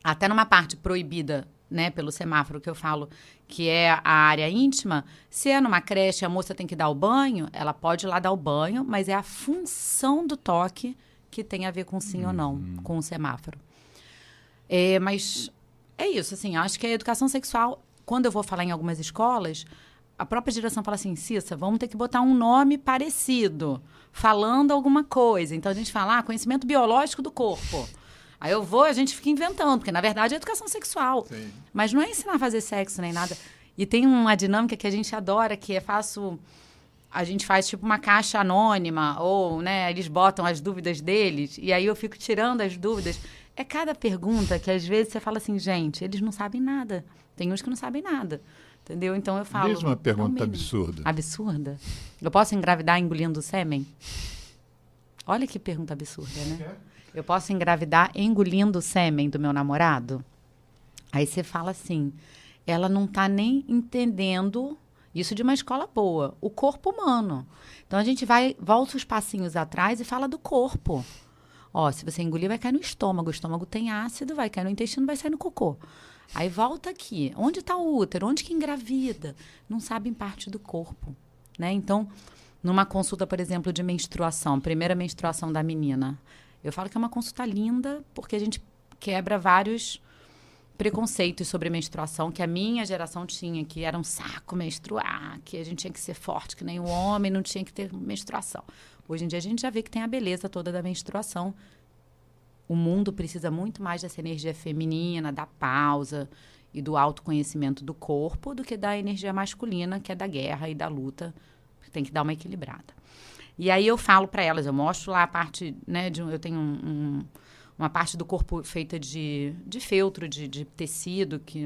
S2: até numa parte proibida, né, pelo semáforo, que eu falo que é a área íntima, se é numa creche, a moça tem que dar o banho, ela pode ir lá dar o banho, mas é a função do toque que tem a ver com sim ou não, com o semáforo. Mas é isso, assim, acho que a educação sexual, quando eu vou falar em algumas escolas, a própria direção fala assim: Cissa, vamos ter que botar um nome parecido, falando alguma coisa. Então, a gente fala, conhecimento biológico do corpo. Aí a gente fica inventando, porque na verdade é educação sexual.
S1: Sim.
S2: Mas não é ensinar a fazer sexo nem nada. E tem uma dinâmica que a gente adora, que a gente faz tipo uma caixa anônima, ou, né, eles botam as dúvidas deles, e aí eu fico tirando as dúvidas. É cada pergunta que às vezes você fala assim, gente, eles não sabem nada. Tem uns que não sabem nada. Entendeu? Então eu falo...
S1: Diz uma pergunta absurda.
S2: Absurda? Eu posso engravidar engolindo sêmen? Olha que pergunta absurda, né? Eu posso engravidar engolindo o sêmen do meu namorado? Aí você fala assim, ela não está nem entendendo, isso de uma escola boa, o corpo humano. Então, a gente volta os passinhos atrás e fala do corpo. Se você engolir, vai cair no estômago. O estômago tem ácido, vai cair no intestino, vai sair no cocô. Aí volta aqui. Onde está o útero? Onde que engravida? Não sabem parte do corpo, né? Então, numa consulta, por exemplo, de menstruação, primeira menstruação da menina, Eu falo que é uma consulta linda, porque a gente quebra vários preconceitos sobre menstruação que a minha geração tinha, que era um saco menstruar, que a gente tinha que ser forte, que nem o homem não tinha que ter menstruação. Hoje em dia a gente já vê que tem a beleza toda da menstruação. O mundo precisa muito mais dessa energia feminina, da pausa e do autoconhecimento do corpo do que da energia masculina, que é da guerra e da luta. Tem que dar uma equilibrada. E aí eu falo para elas, eu mostro lá a parte, né, eu tenho uma parte do corpo feita de feltro, de tecido, que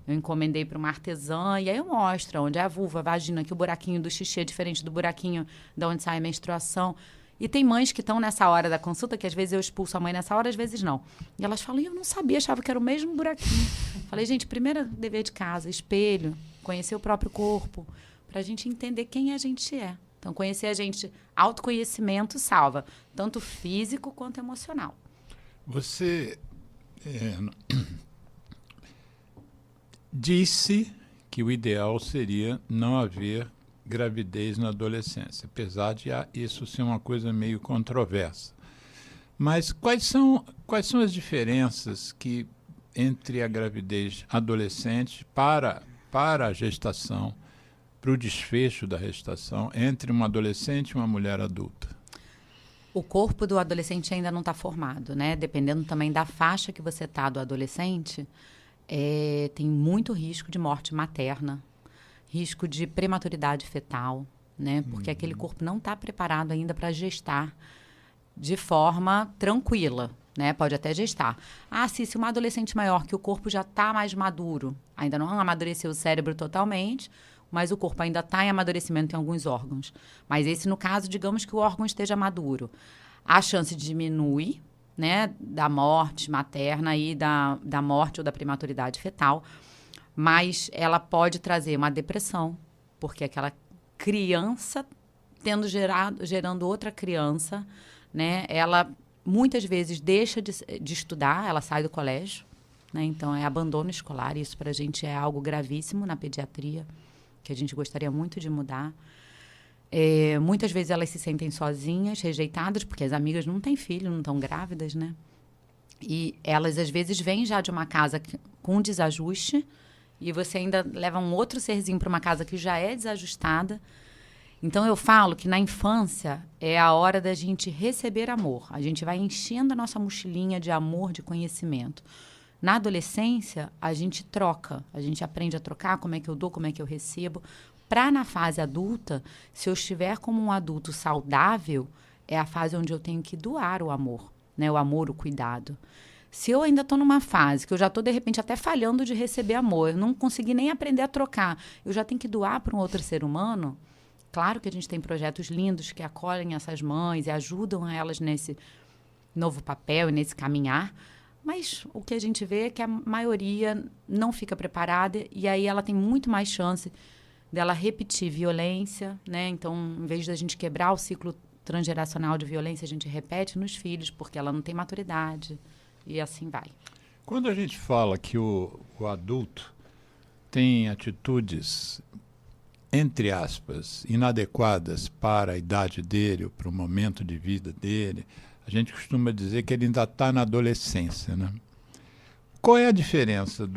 S2: eu encomendei para uma artesã, e aí eu mostro onde é a vulva, a vagina, que o buraquinho do xixi é diferente do buraquinho de onde sai a menstruação. E tem mães que estão nessa hora da consulta, que às vezes eu expulso a mãe nessa hora, às vezes não. E elas falam, eu não sabia, achava que era o mesmo buraquinho. Falei, gente, primeiro dever de casa, espelho, conhecer o próprio corpo, para a gente entender quem a gente é. Então, conhecer a gente, autoconhecimento salva, tanto físico quanto emocional.
S1: Você disse que o ideal seria não haver gravidez na adolescência, apesar de isso ser uma coisa meio controversa. Mas quais são as diferenças que entre a gravidez adolescente para a gestação, para o desfecho da gestação, entre uma adolescente e uma mulher adulta?
S2: O corpo do adolescente ainda não está formado, né? Dependendo também da faixa que você está do adolescente, tem muito risco de morte materna, risco de prematuridade fetal, né? Porque aquele corpo não está preparado ainda para gestar de forma tranquila, né? Pode até gestar. Se uma adolescente maior, que o corpo já está mais maduro, ainda não amadureceu o cérebro totalmente, mas o corpo ainda está em amadurecimento em alguns órgãos. Mas esse, no caso, digamos que o órgão esteja maduro. A chance diminui, né, da morte materna e da morte ou da prematuridade fetal, mas ela pode trazer uma depressão, porque aquela criança gerando outra criança, né, ela muitas vezes deixa de estudar, ela sai do colégio, né, então é abandono escolar, isso para a gente é algo gravíssimo na pediatria, que a gente gostaria muito de mudar. Muitas vezes elas se sentem sozinhas, rejeitadas, porque as amigas não têm filho, não estão grávidas, né? E elas, às vezes, vêm já de uma casa com desajuste e você ainda leva um outro serzinho para uma casa que já é desajustada. Então, eu falo que na infância é a hora da gente receber amor. A gente vai enchendo a nossa mochilinha de amor, de conhecimento. Na adolescência, a gente troca. A gente aprende a trocar, como é que eu dou, como é que eu recebo. Para na fase adulta, se eu estiver como um adulto saudável, é a fase onde eu tenho que doar o amor, né? O amor, o cuidado. Se eu ainda estou numa fase que eu já estou, de repente, até falhando de receber amor, eu não consegui nem aprender a trocar, eu já tenho que doar para um outro ser humano. Claro que a gente tem projetos lindos que acolhem essas mães e ajudam elas nesse novo papel e nesse caminhar, mas o que a gente vê é que a maioria não fica preparada e aí ela tem muito mais chance dela repetir violência, né? Então, em vez da gente quebrar o ciclo transgeracional de violência, a gente repete nos filhos, porque ela não tem maturidade e assim vai.
S1: Quando a gente fala que o adulto tem atitudes, entre aspas, inadequadas para a idade dele ou para o momento de vida dele, a gente costuma dizer que ele ainda está na adolescência, né? Qual é a diferença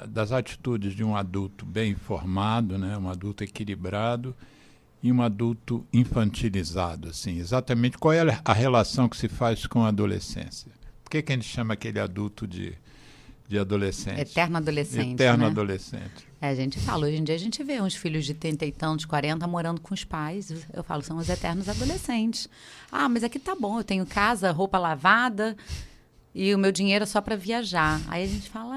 S1: das atitudes de um adulto bem informado, né? Um adulto equilibrado, e um adulto infantilizado? Assim? Exatamente qual é a relação que se faz com a adolescência? Por que a gente chama aquele adulto de adolescente?
S2: Eterno adolescente.
S1: Eterno,
S2: né?
S1: Adolescente.
S2: A gente fala, hoje em dia a gente vê uns filhos de 30 e tantos, 40, morando com os pais. Eu falo, são os eternos adolescentes. Mas aqui tá bom, eu tenho casa, roupa lavada e o meu dinheiro é só para viajar. Aí a gente fala,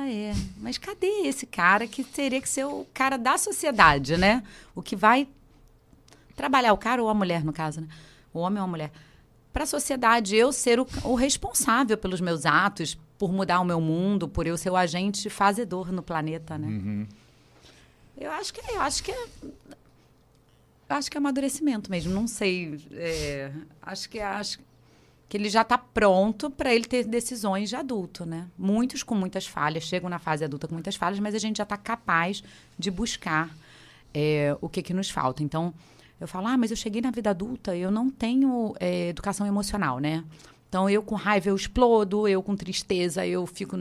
S2: mas cadê esse cara que teria que ser o cara da sociedade, né? O que vai trabalhar, o cara ou a mulher, no caso, né? O homem ou a mulher. Para a sociedade, eu ser o responsável pelos meus atos, por mudar o meu mundo, por eu ser o agente fazedor no planeta, né?
S1: Uhum.
S2: Eu acho que é amadurecimento mesmo, não sei. Acho que ele já está pronto para ele ter decisões de adulto, né? Muitos com muitas falhas, chegam na fase adulta com muitas falhas, mas a gente já está capaz de buscar o que nos falta. Então, Eu falo, mas eu cheguei na vida adulta, eu não tenho educação emocional, né? Então, eu com raiva eu explodo, eu com tristeza eu fico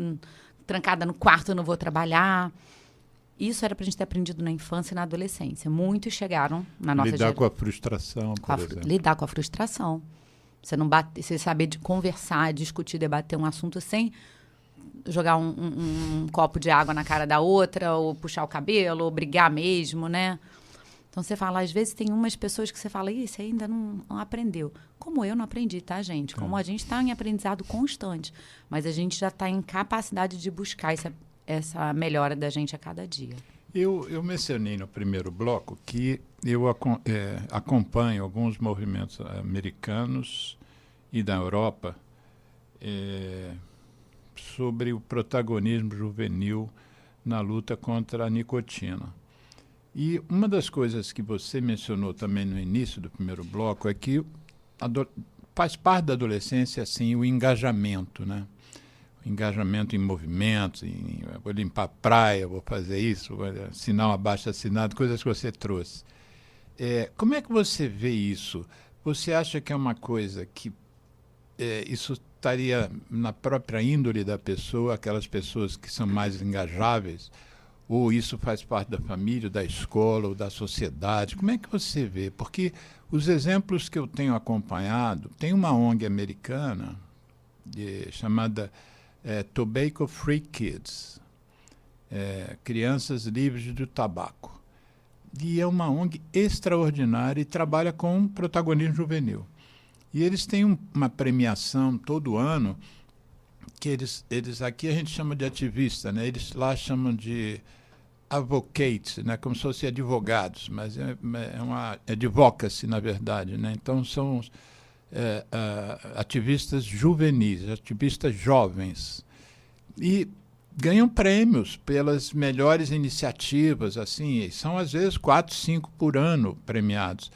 S2: trancada no quarto, eu não vou trabalhar. Isso era pra gente ter aprendido na infância e na adolescência. Muitos chegaram na nossa
S1: Lidar com a frustração, por exemplo.
S2: Lidar com a frustração. Você não você saber de conversar, discutir, debater um assunto sem jogar um copo de água na cara da outra, ou puxar o cabelo, ou brigar mesmo, né? Então, você fala, às vezes tem umas pessoas que você fala, você ainda não aprendeu. Como eu não aprendi, tá, gente? Como a gente está em aprendizado constante. Mas a gente já está em capacidade de buscar essa melhora da gente a cada dia.
S1: Eu mencionei no primeiro bloco que eu acompanho alguns movimentos americanos e da Europa sobre o protagonismo juvenil na luta contra a nicotina. E uma das coisas que você mencionou também no início do primeiro bloco é que faz parte da adolescência assim, o engajamento, né? O engajamento em movimentos, vou limpar a praia, vou fazer isso, vou assinar um abaixo-assinado, coisas que você trouxe. Como é que você vê isso? Você acha que é uma coisa que isso estaria na própria índole da pessoa, aquelas pessoas que são mais engajáveis? Ou isso faz parte da família, da escola, ou da sociedade? Como é que você vê? Porque os exemplos que eu tenho acompanhado, tem uma ONG americana chamada Tobacco Free Kids, Crianças Livres do Tabaco. E é uma ONG extraordinária e trabalha com protagonismo juvenil. E eles têm uma premiação todo ano, que eles aqui a gente chama de ativista, né? Eles lá chamam de advocates, né? Como se fossem advogados, mas é uma advocacy, na verdade, né? Então são ativistas juvenis, ativistas jovens, e ganham prêmios pelas melhores iniciativas, assim, são às vezes 4, 5 por ano premiados.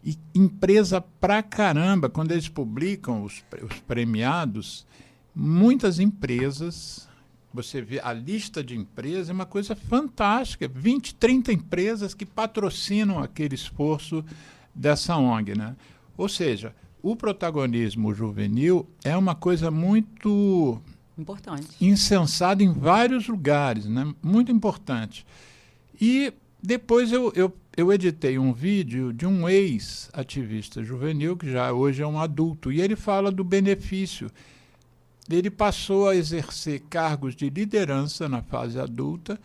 S1: E empresa pra caramba, quando eles publicam os premiados, muitas empresas, você vê a lista de empresas, é uma coisa fantástica, 20, 30 empresas que patrocinam aquele esforço dessa ONG, né? Ou seja, o protagonismo juvenil é uma coisa muito
S2: importante,
S1: insensada em vários lugares, né? Muito importante. E depois eu editei um vídeo de um ex-ativista juvenil, que já hoje é um adulto, e ele fala do benefício. Ele passou a exercer cargos de liderança na fase adulta,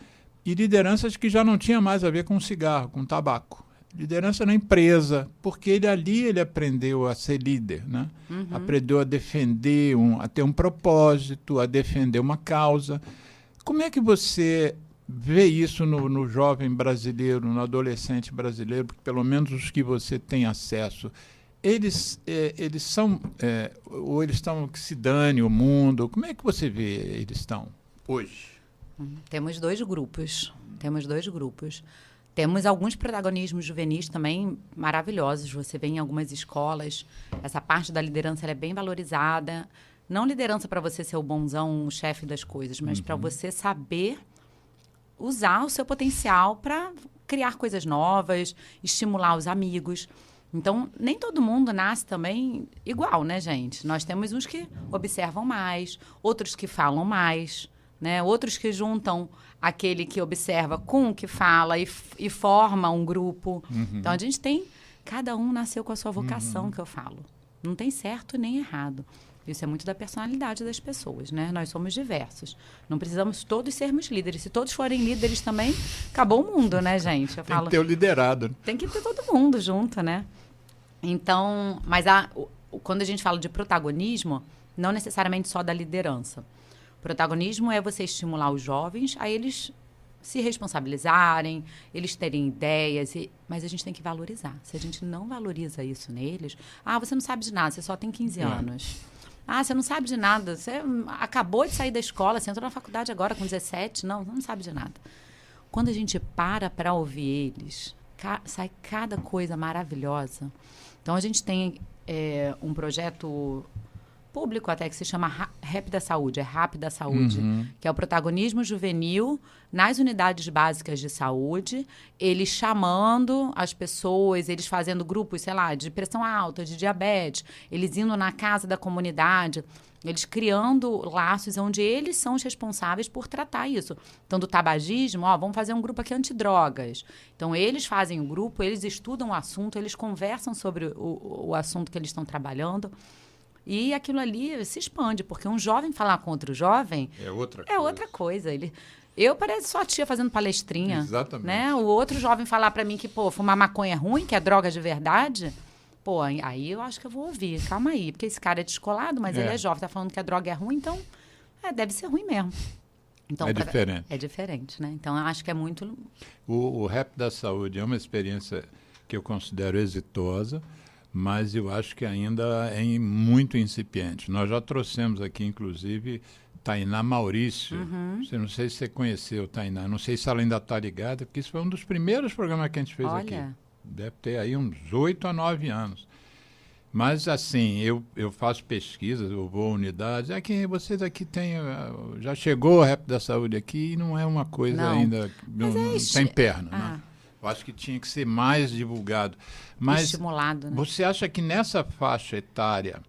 S1: e lideranças que já não tinham mais a ver com cigarro, com tabaco. Liderança na empresa, porque ele aprendeu a ser líder, né? Uhum. Aprendeu a defender, a ter um propósito, a defender uma causa. Como é que você vê isso no jovem brasileiro, no adolescente brasileiro, porque pelo menos os que você tem acesso, eles são, ou eles estão que se dane o mundo? Como é que você vê eles estão hoje?
S2: Temos dois grupos. Temos alguns protagonismos juvenis também maravilhosos. Você vê em algumas escolas, essa parte da liderança ela é bem valorizada. Não liderança para você ser o bonzão, o chefe das coisas, mas para você saber usar o seu potencial para criar coisas novas, estimular os amigos. Então, nem todo mundo nasce também igual, né, gente? Nós temos uns que observam mais, outros que falam mais, né? Outros que juntam aquele que observa com o que fala e forma um grupo. Uhum. Então, a gente tem... Cada um nasceu com a sua vocação, que eu falo. Não tem certo nem errado. Isso é muito da personalidade das pessoas, né? Nós somos diversos. Não precisamos todos sermos líderes. Se todos forem líderes também, acabou o mundo, né, gente?
S1: Tem que ter o liderado.
S2: Tem que ter todo mundo junto, né? Então, mas quando a gente fala de protagonismo, não necessariamente só da liderança. Protagonismo é você estimular os jovens a eles se responsabilizarem, eles terem ideias, mas a gente tem que valorizar. Se a gente não valoriza isso neles... você não sabe de nada, você só tem 15 anos. Você não sabe de nada, você acabou de sair da escola, você entrou na faculdade agora com 17, não sabe de nada. Quando a gente para ouvir eles, sai cada coisa maravilhosa. Então, a gente tem um projeto público até que se chama Rap da Saúde, é Rap da Saúde, que é o protagonismo juvenil nas unidades básicas de saúde, eles chamando as pessoas, eles fazendo grupos, sei lá, de pressão alta, de diabetes, eles indo na casa da comunidade, eles criando laços onde eles são os responsáveis por tratar isso. Então, do tabagismo, vamos fazer um grupo aqui antidrogas. Então, eles fazem o grupo, eles estudam o assunto, eles conversam sobre o assunto que eles estão trabalhando. E aquilo ali se expande, porque um jovem falar com outro jovem é outra coisa. Eu pareço só a tia fazendo palestrinha.
S1: Exatamente.
S2: Né? O outro jovem falar para mim que, fumar maconha é ruim, que é droga de verdade... aí eu acho que eu vou ouvir. Calma aí, porque esse cara é descolado, mas ele é jovem, tá falando que a droga é ruim, então deve ser ruim mesmo. Então,
S1: diferente.
S2: É diferente, né? Então, eu acho que é muito...
S1: O Rap da Saúde é uma experiência que eu considero exitosa, mas eu acho que ainda é muito incipiente. Nós já trouxemos aqui, inclusive, Tainá Maurício. Não sei se você conheceu Tainá, não sei se ela ainda está ligada, porque isso foi um dos primeiros programas que a gente fez aqui. Deve ter aí uns 8 a 9 anos. Mas, assim, eu faço pesquisas, eu vou a unidades. Vocês aqui têm... já chegou o Rap da Saúde aqui e não é uma coisa ainda... Não tem perna, né? Eu acho que tinha que ser mais divulgado. Mas
S2: estimulado, né?
S1: Você acha que nessa faixa etária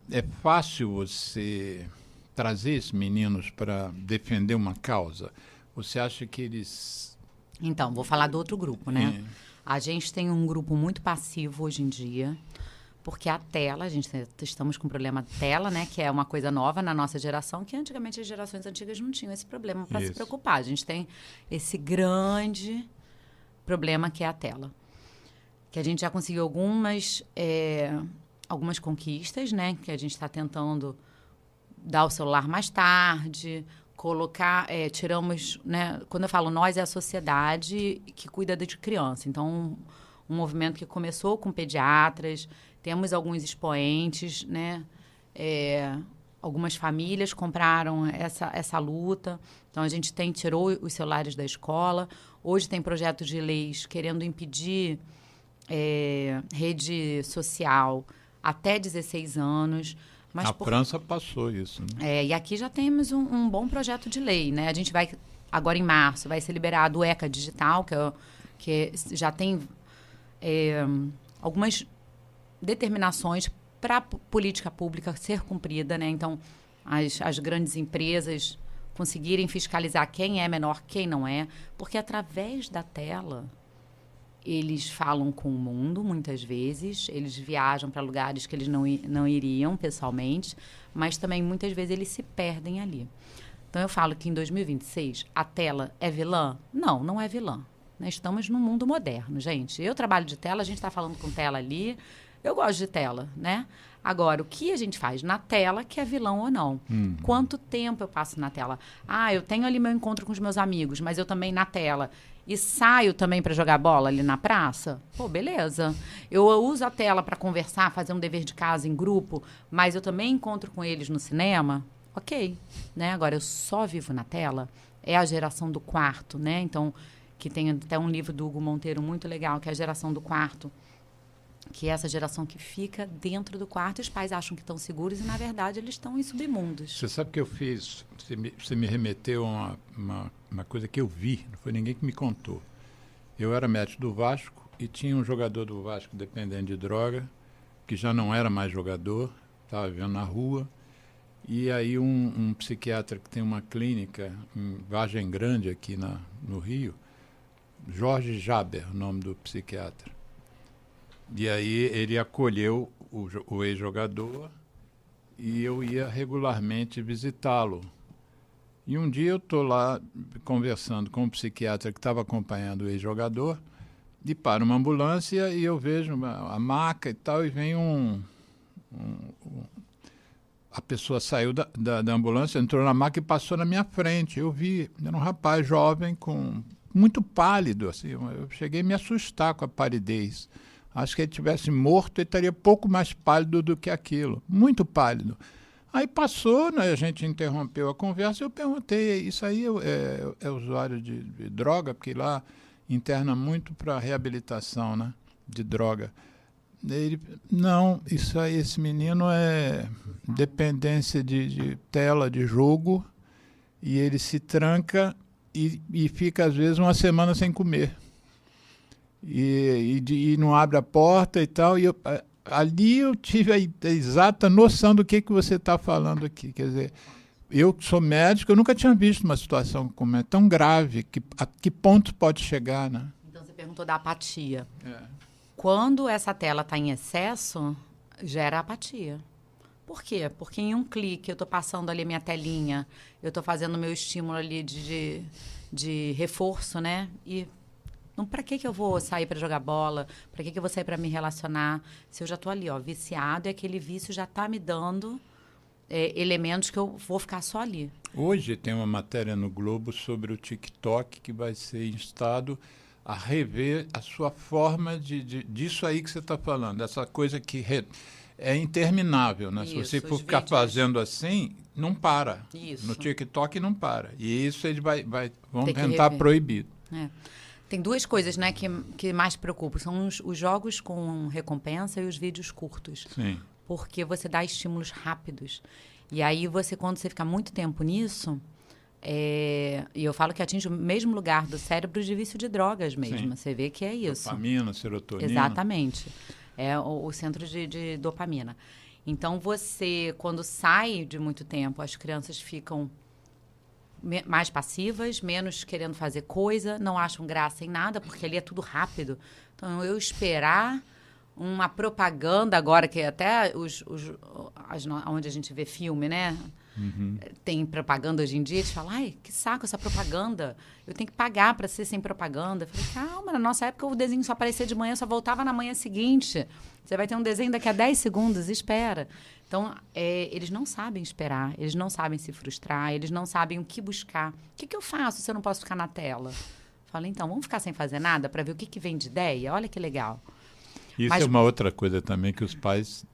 S1: é fácil você trazer esses meninos para defender uma causa? Você acha que eles...
S2: Então, vou falar do outro grupo, né? A gente tem um grupo muito passivo hoje em dia, porque a tela, estamos com um problema de tela, né? Que é uma coisa nova na nossa geração, que antigamente as gerações antigas não tinham esse problema para se preocupar. A gente tem esse grande problema que é a tela. Que a gente já conseguiu algumas conquistas, né? Que a gente está tentando dar o celular mais tarde... colocar, tiramos, né? Quando eu falo nós, é a sociedade que cuida de criança. Então, um movimento que começou com pediatras, temos alguns expoentes, né? Algumas famílias compraram essa luta. Então, a gente tirou os celulares da escola. Hoje tem projetos de leis querendo impedir rede social até 16 anos. Mas
S1: França passou isso, né?
S2: E aqui já temos um bom projeto de lei, né? A gente vai, agora em março, vai ser liberado o ECA Digital, que já tem algumas determinações para a política pública ser cumprida, né? Então, as grandes empresas conseguirem fiscalizar quem é menor, quem não é, porque através da tela... Eles falam com o mundo, muitas vezes. Eles viajam para lugares que eles não iriam pessoalmente. Mas também, muitas vezes, eles se perdem ali. Então, eu falo que em 2026, a tela é vilã? Não, não é vilã. Nós estamos num mundo moderno, gente. Eu trabalho de tela, a gente está falando com tela ali. Eu gosto de tela, né? Agora, o que a gente faz na tela que é vilão ou não? Quanto tempo eu passo na tela? Eu tenho ali meu encontro com os meus amigos, mas eu também na tela... E saio também para jogar bola ali na praça? Beleza. Eu uso a tela para conversar, fazer um dever de casa em grupo, mas eu também encontro com eles no cinema? Ok. Né? Agora, eu só vivo na tela. É a geração do quarto, né? Então, que tem até um livro do Hugo Monteiro muito legal, que é a geração do quarto, que é essa geração que fica dentro do quarto e os pais acham que estão seguros e, na verdade, eles estão em submundos.
S1: Você sabe o que eu fiz? Você me remeteu a uma coisa que eu vi, não foi ninguém que me contou. Eu era médico do Vasco e tinha um jogador do Vasco dependente de droga, que já não era mais jogador, estava vivendo na rua, e aí um psiquiatra que tem uma clínica em Vargem Grande, aqui no Rio, Jorge Jaber, o nome do psiquiatra. E aí ele acolheu o ex-jogador e eu ia regularmente visitá-lo. E um dia eu estou lá conversando com um psiquiatra que estava acompanhando o ex-jogador e para uma ambulância e eu vejo a maca e tal e vem a pessoa saiu da ambulância, entrou na maca e passou na minha frente. Eu vi, era um rapaz jovem, muito pálido, assim, eu cheguei a me assustar com a palidez. Acho que ele tivesse morto, ele estaria pouco mais pálido do que aquilo, muito pálido. Aí passou, né, a gente interrompeu a conversa, eu perguntei, isso aí é usuário de droga? Porque lá interna muito para reabilitação, né, de droga. Não, isso aí, esse menino é dependência de tela de jogo, e ele se tranca e fica, às vezes, uma semana sem comer. E não abre a porta e tal. Ali eu tive a exata noção do que você está falando aqui. Quer dizer, eu que sou médico, eu nunca tinha visto uma situação como é tão grave. A que ponto pode chegar, né?
S2: Então, você perguntou da apatia.
S1: É.
S2: Quando essa tela está em excesso, gera apatia. Por quê? Porque em um clique eu estou passando ali a minha telinha, eu estou fazendo o meu estímulo ali de reforço, né? E para que eu vou sair para jogar bola? Para que eu vou sair para me relacionar? Se eu já estou ali, viciado, e aquele vício já está me dando elementos que eu vou ficar só ali.
S1: Hoje tem uma matéria no Globo sobre o TikTok que vai ser instado a rever a sua forma disso aí que você está falando, essa coisa que é interminável, né?
S2: Isso,
S1: se você for
S2: os
S1: ficar
S2: vídeos.
S1: fazendo assim, não para.
S2: Isso.
S1: No TikTok não para. E isso eles vão
S2: Tem que
S1: tentar
S2: rever.
S1: proibir.
S2: Tem duas coisas, né, que mais preocupam. São os jogos com recompensa e os vídeos curtos.
S1: Sim.
S2: Porque você dá estímulos rápidos. E aí, quando você fica muito tempo nisso... e eu falo que atinge o mesmo lugar do cérebro de vício de drogas mesmo.
S1: Sim.
S2: Você vê que é isso.
S1: Dopamina, serotonina.
S2: Exatamente. É o centro de dopamina. Então, quando sai de muito tempo, as crianças ficam mais passivas, menos querendo fazer coisa, não acham graça em nada, porque ali é tudo rápido. Então, eu esperar uma propaganda agora, que até onde a gente vê filme, né?
S1: Uhum.
S2: Tem propaganda hoje em dia, eles falam, ai, que saco essa propaganda. Eu tenho que pagar para ser sem propaganda. Eu falei, calma, na nossa época o desenho só aparecia de manhã, só voltava na manhã seguinte. Você vai ter um desenho daqui a 10 segundos, espera. Então, eles não sabem esperar, eles não sabem se frustrar, eles não sabem o que buscar. O que eu faço se eu não posso ficar na tela? Falei, então, vamos ficar sem fazer nada para ver o que vem de ideia? Olha que legal.
S1: Isso é uma outra coisa também que os pais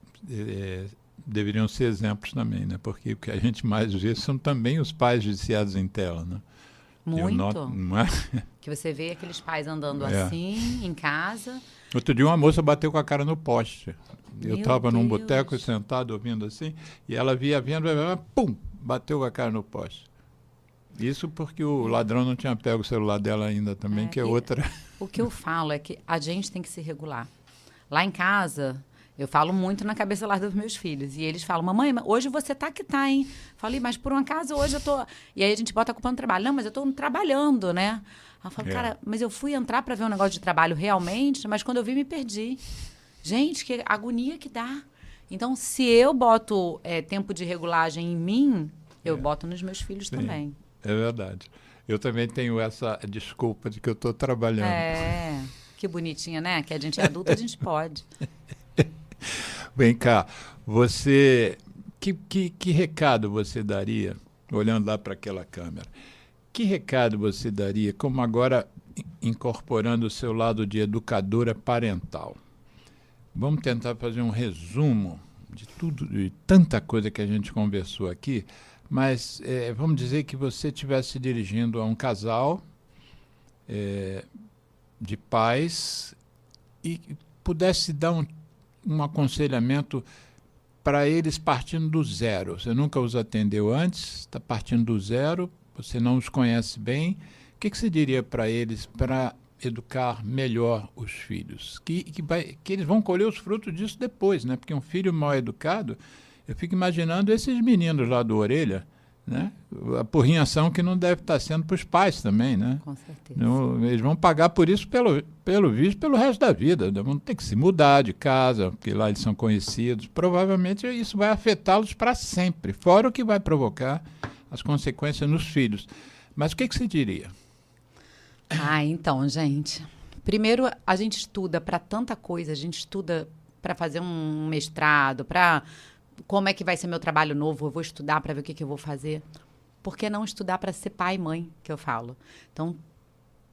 S1: deveriam ser exemplos também, né? Porque o que a gente mais vê são também os pais viciados em tela, né?
S2: Muito.
S1: Não é?
S2: Que você vê aqueles pais andando assim, em casa.
S1: Outro dia uma moça bateu com a cara no poste. Eu estava num
S2: Deus.
S1: boteco sentado ouvindo assim, e ela via vindo, pum, bateu com a cara no poste. Isso porque o ladrão não tinha pego o celular dela ainda também, que é outra.
S2: O que eu falo é que a gente tem que se regular. Lá em casa, eu falo muito na cabeça lá dos meus filhos. E eles falam, mamãe, hoje você tá que tá, hein? Falei, mas por um acaso hoje eu tô... E aí a gente bota a culpa no trabalho. Não, mas eu tô trabalhando, né? Eu falo, cara, mas eu fui entrar para ver um negócio de trabalho realmente, mas quando eu vi, me perdi. Gente, que agonia que dá. Então, se eu boto tempo de regulagem em mim, eu boto nos meus filhos também.
S1: É verdade. Eu também tenho essa desculpa de que eu estou trabalhando.
S2: Que bonitinha, né? Que a gente é adulto, a gente pode.
S1: Vem cá, você... Que recado você daria, olhando lá para aquela câmera, que recado você daria, como agora incorporando o seu lado de educadora parental? Vamos tentar fazer um resumo de tudo, de tanta coisa que a gente conversou aqui, mas vamos dizer que você estivesse se dirigindo a um casal de pais e pudesse dar um aconselhamento para eles partindo do zero. Você nunca os atendeu antes, está partindo do zero, você não os conhece bem. O que você diria para eles para educar melhor os filhos? Que eles vão colher os frutos disso depois, né? Porque um filho mal educado, eu fico imaginando esses meninos lá do Orelha, né? A porrinhação que não deve estar sendo para os pais também, né?
S2: Com certeza.
S1: Eles vão pagar por isso pelo visto, pelo resto da vida. Vão ter que se mudar de casa, porque lá eles são conhecidos. Provavelmente isso vai afetá-los para sempre, fora o que vai provocar as consequências nos filhos. Mas o que você diria?
S2: Então, gente. Primeiro, a gente estuda para tanta coisa. A gente estuda para fazer um mestrado, para... Como é que vai ser meu trabalho novo? Eu vou estudar para ver o que eu vou fazer. Por que não estudar para ser pai e mãe, que eu falo? Então,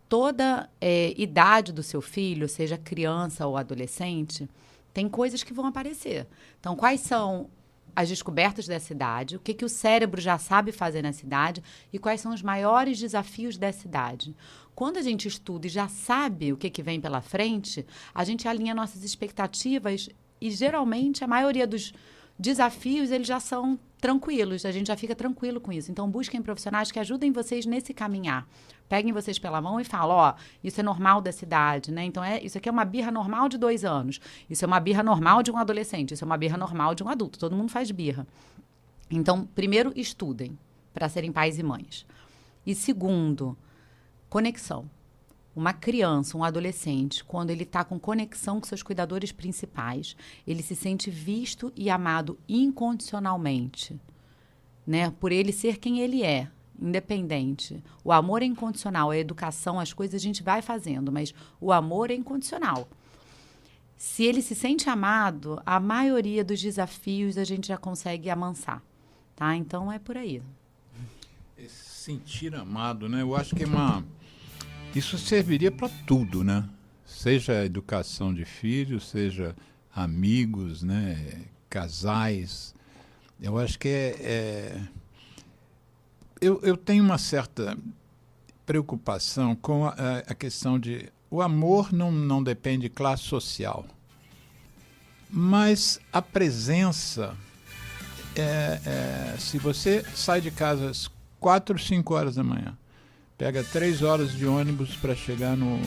S2: toda idade do seu filho, seja criança ou adolescente, tem coisas que vão aparecer. Então, quais são as descobertas dessa idade, o que o cérebro já sabe fazer nessa idade e quais são os maiores desafios dessa idade. Quando a gente estuda e já sabe o que vem pela frente, a gente alinha nossas expectativas e, geralmente, a maioria dos desafios, eles já são tranquilos, a gente já fica tranquilo com isso. Então, busquem profissionais que ajudem vocês nesse caminhar. Peguem vocês pela mão e falem, ó, isso é normal dessa idade, né? Então, isso aqui é uma birra normal de 2 anos. Isso é uma birra normal de um adolescente. Isso é uma birra normal de um adulto. Todo mundo faz birra. Então, primeiro, estudem para serem pais e mães. E segundo, conexão. Uma criança, um adolescente, quando ele está com conexão com seus cuidadores principais, ele se sente visto e amado incondicionalmente, né? Por ele ser quem ele é, independente. O amor é incondicional, a educação, as coisas a gente vai fazendo, mas o amor é incondicional. Se ele se sente amado, a maioria dos desafios a gente já consegue amansar, tá? Então, é por aí.
S1: Esse sentir amado, né? Eu acho que isso serviria para tudo, né? Seja a educação de filhos, seja amigos, né? Casais. Eu acho que eu tenho uma certa preocupação com a questão de... O amor não depende de classe social. Mas a presença... se você sai de casa às 4, 5 horas da manhã, pega 3 horas de ônibus para chegar no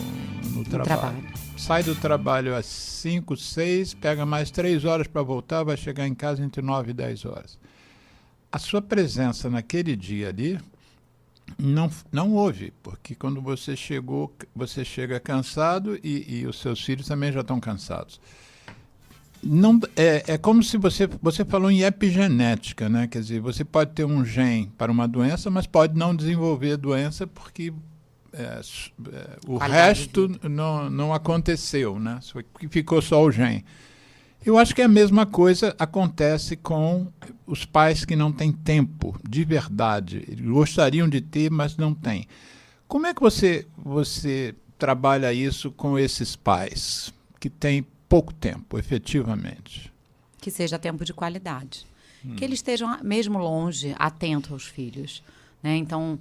S1: trabalho. Sai do trabalho às 5, 6, pega mais 3 horas para voltar, vai chegar em casa entre 9 e 10 horas. A sua presença naquele dia ali não houve, porque quando você chega cansado e os seus filhos também já estão cansados. Não, é como se você falou em epigenética, né? Quer dizer, você pode ter um gene para uma doença, mas pode não desenvolver a doença porque o resto não aconteceu, né? Ficou só o gene. Eu acho que a mesma coisa acontece com os pais que não têm tempo, de verdade. Eles gostariam de ter, mas não têm. Como é que você trabalha isso com esses pais que têm pouco tempo, efetivamente?
S2: Que seja tempo de qualidade. Que eles estejam, mesmo longe, atentos aos filhos, né? Então,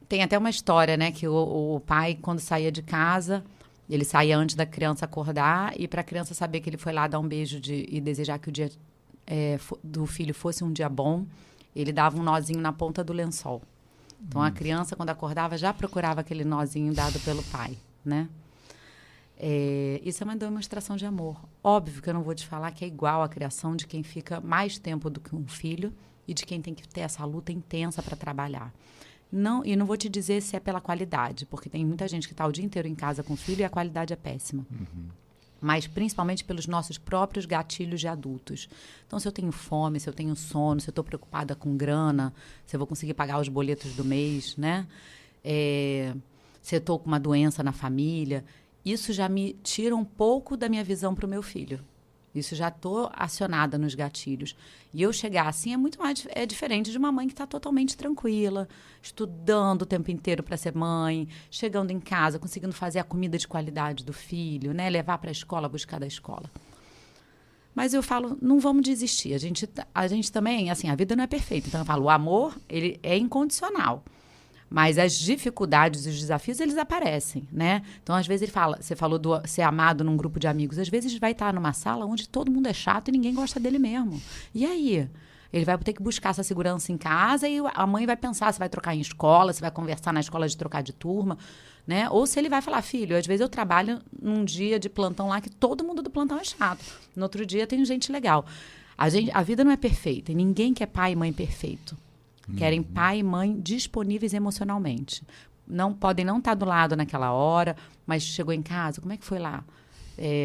S2: tem até uma história, né? Que o pai, quando saía de casa, ele saía antes da criança acordar e para a criança saber que ele foi lá dar um beijo e desejar que o dia do filho fosse um dia bom, ele dava um nozinho na ponta do lençol. Então, a criança, quando acordava, já procurava aquele nozinho dado pelo pai, né? Isso é uma demonstração de amor. Óbvio que eu não vou te falar que é igual a criação de quem fica mais tempo do que um filho e de quem tem que ter essa luta intensa para trabalhar. E não vou te dizer se é pela qualidade, porque tem muita gente que está o dia inteiro em casa com o filho e a qualidade é péssima. Mas principalmente pelos nossos próprios gatilhos de adultos. Então, se eu tenho fome, se eu tenho sono, se eu estou preocupada com grana, se eu vou conseguir pagar os boletos do mês, né? Se eu estou com uma doença na família... Isso já me tira um pouco da minha visão para o meu filho. Isso já estou acionada nos gatilhos. E eu chegar assim é muito mais diferente de uma mãe que está totalmente tranquila, estudando o tempo inteiro para ser mãe, chegando em casa, conseguindo fazer a comida de qualidade do filho, né? Levar para a escola, buscar da escola. Mas eu falo, não vamos desistir. A gente também, assim, a vida não é perfeita. Então eu falo, o amor, ele é incondicional. Mas as dificuldades e os desafios, eles aparecem, né? Então, às vezes, você falou do ser amado num grupo de amigos. Às vezes, vai estar numa sala onde todo mundo é chato e ninguém gosta dele mesmo. E aí? Ele vai ter que buscar essa segurança em casa e a mãe vai pensar se vai trocar em escola, se vai conversar na escola de trocar de turma, né? Ou se ele vai falar, filho, às vezes eu trabalho num dia de plantão lá que todo mundo do plantão é chato. No outro dia tem gente legal. A vida não é perfeita e ninguém quer pai e mãe perfeito. Querem pai e mãe disponíveis emocionalmente. Podem não estar do lado naquela hora, mas chegou em casa, como é que foi lá?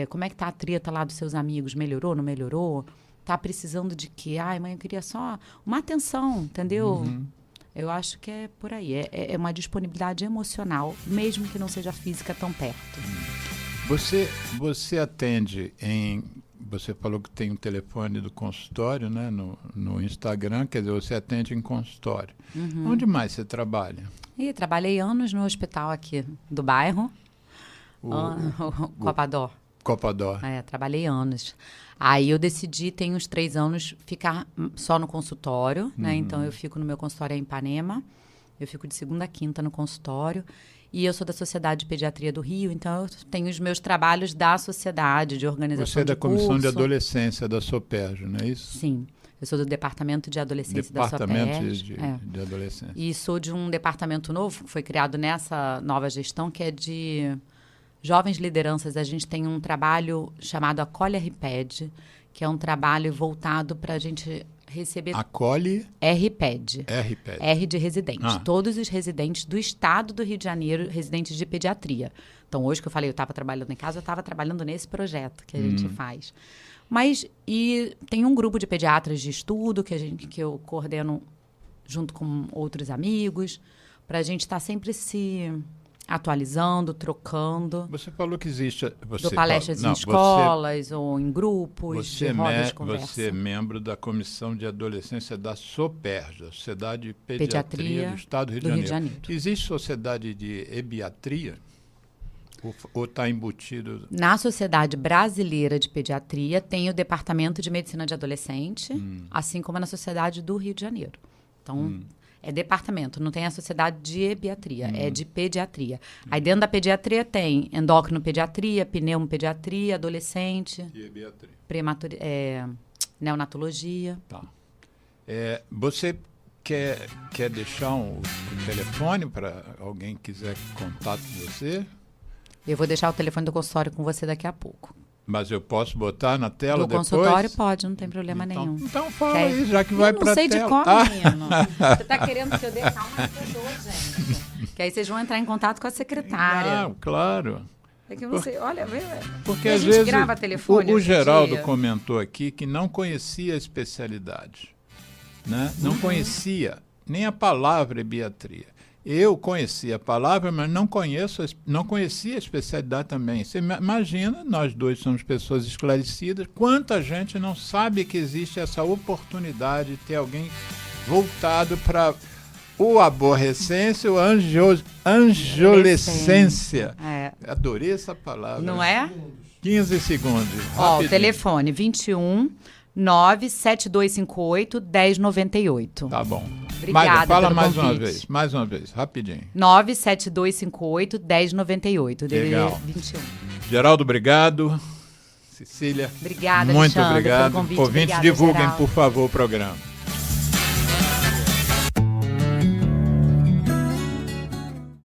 S2: Como é que está a treta lá dos seus amigos? Melhorou, não melhorou? Está precisando de quê? Ai, mãe, eu queria só uma atenção, entendeu? Eu acho que é por aí. É uma disponibilidade emocional, mesmo que não seja física tão perto.
S1: Você atende em... Você falou que tem um telefone do consultório, né? No Instagram, quer dizer, você atende em consultório. Onde mais você trabalha?
S2: Trabalhei anos no hospital aqui do bairro, Copadó.
S1: Copador.
S2: Trabalhei anos. Aí eu decidi, tem uns 3 anos, ficar só no consultório, né? Então eu fico no meu consultório em Ipanema, eu fico de segunda a quinta no consultório, e eu sou da Sociedade de Pediatria do Rio, então eu tenho os meus trabalhos da sociedade, de organização
S1: Você é da
S2: de
S1: Comissão
S2: curso.
S1: de Adolescência da SOPERJ, não é isso?
S2: Sim, eu sou do Departamento de Adolescência da
S1: Departamento
S2: SOPERJ.
S1: de Adolescência.
S2: E sou de um departamento novo, que foi criado nessa nova gestão, que é de jovens lideranças. A gente tem um trabalho chamado Acolhe RPED, que é um trabalho voltado para a gente receber...
S1: Acolhe
S2: RPED.
S1: RPED.
S2: R de residente.
S1: Ah.
S2: Todos os residentes do estado do Rio de Janeiro, residentes de pediatria. Então, hoje que eu falei, eu estava trabalhando em casa, eu estava trabalhando nesse projeto que a gente faz. Mas, e tem um grupo de pediatras de estudo que eu coordeno junto com outros amigos, para a gente estar sempre se atualizando, trocando.
S1: Você falou que existe...
S2: Dou palestras em escolas ou em grupos, de rodas de conversa.
S1: Você é membro da Comissão de Adolescência da SOPERJ, da Sociedade de Pediatria do Estado do Rio de Janeiro. Existe sociedade de ebiatria? Ou está embutido?
S2: Na Sociedade Brasileira de Pediatria tem o Departamento de Medicina de Adolescente, assim como na Sociedade do Rio de Janeiro. Então, é departamento, não tem a Sociedade de Ebiatria, é de Pediatria. Aí dentro da pediatria tem endocrinopediatria, pneumopediatria, adolescente,
S1: E ebiatria.
S2: neonatologia.
S1: Tá. Você quer deixar o telefone para alguém que quiser contato com você?
S2: Eu vou deixar o telefone do consultório com você daqui a pouco.
S1: Mas eu posso botar na tela
S2: Do
S1: depois?
S2: consultório pode, não tem problema nenhum.
S1: Então fala
S2: Quer-
S1: aí, já que vai para
S2: Eu não
S1: a
S2: sei
S1: tela.
S2: de qual, menino. Você tá querendo que eu dê calma que eu dou, gente. Que aí vocês vão entrar em contato com a secretária.
S1: Claro.
S2: É que eu não sei, olha,
S1: Porque
S2: a
S1: às
S2: gente
S1: vezes
S2: grava telefone
S1: o
S2: hoje em
S1: Geraldo
S2: dia.
S1: comentou aqui que não conhecia a especialidade, né? Não conhecia nem a palavra ebiatria. Eu conhecia a palavra, mas não conhecia a especialidade também. Você imagina, nós dois somos pessoas esclarecidas, quanta gente não sabe que existe essa oportunidade de ter alguém voltado para o aborrecência ou angiolescência. Adorei essa palavra.
S2: Não é?
S1: 15 segundos.
S2: Ó, o
S1: rapidinho.
S2: telefone 21 97258 1098.
S1: Tá bom.
S2: Obrigada
S1: Fala
S2: pelo
S1: mais uma vez, rapidinho.
S2: 97258 1098.
S1: Legal.
S2: 21.
S1: Geraldo, obrigado. Cecília,
S2: Obrigada,
S1: muito
S2: Alexandre,
S1: obrigado.
S2: pelo convite.
S1: Ouvintes,
S2: Obrigada,
S1: divulguem,
S2: Geraldo.
S1: por favor, o programa.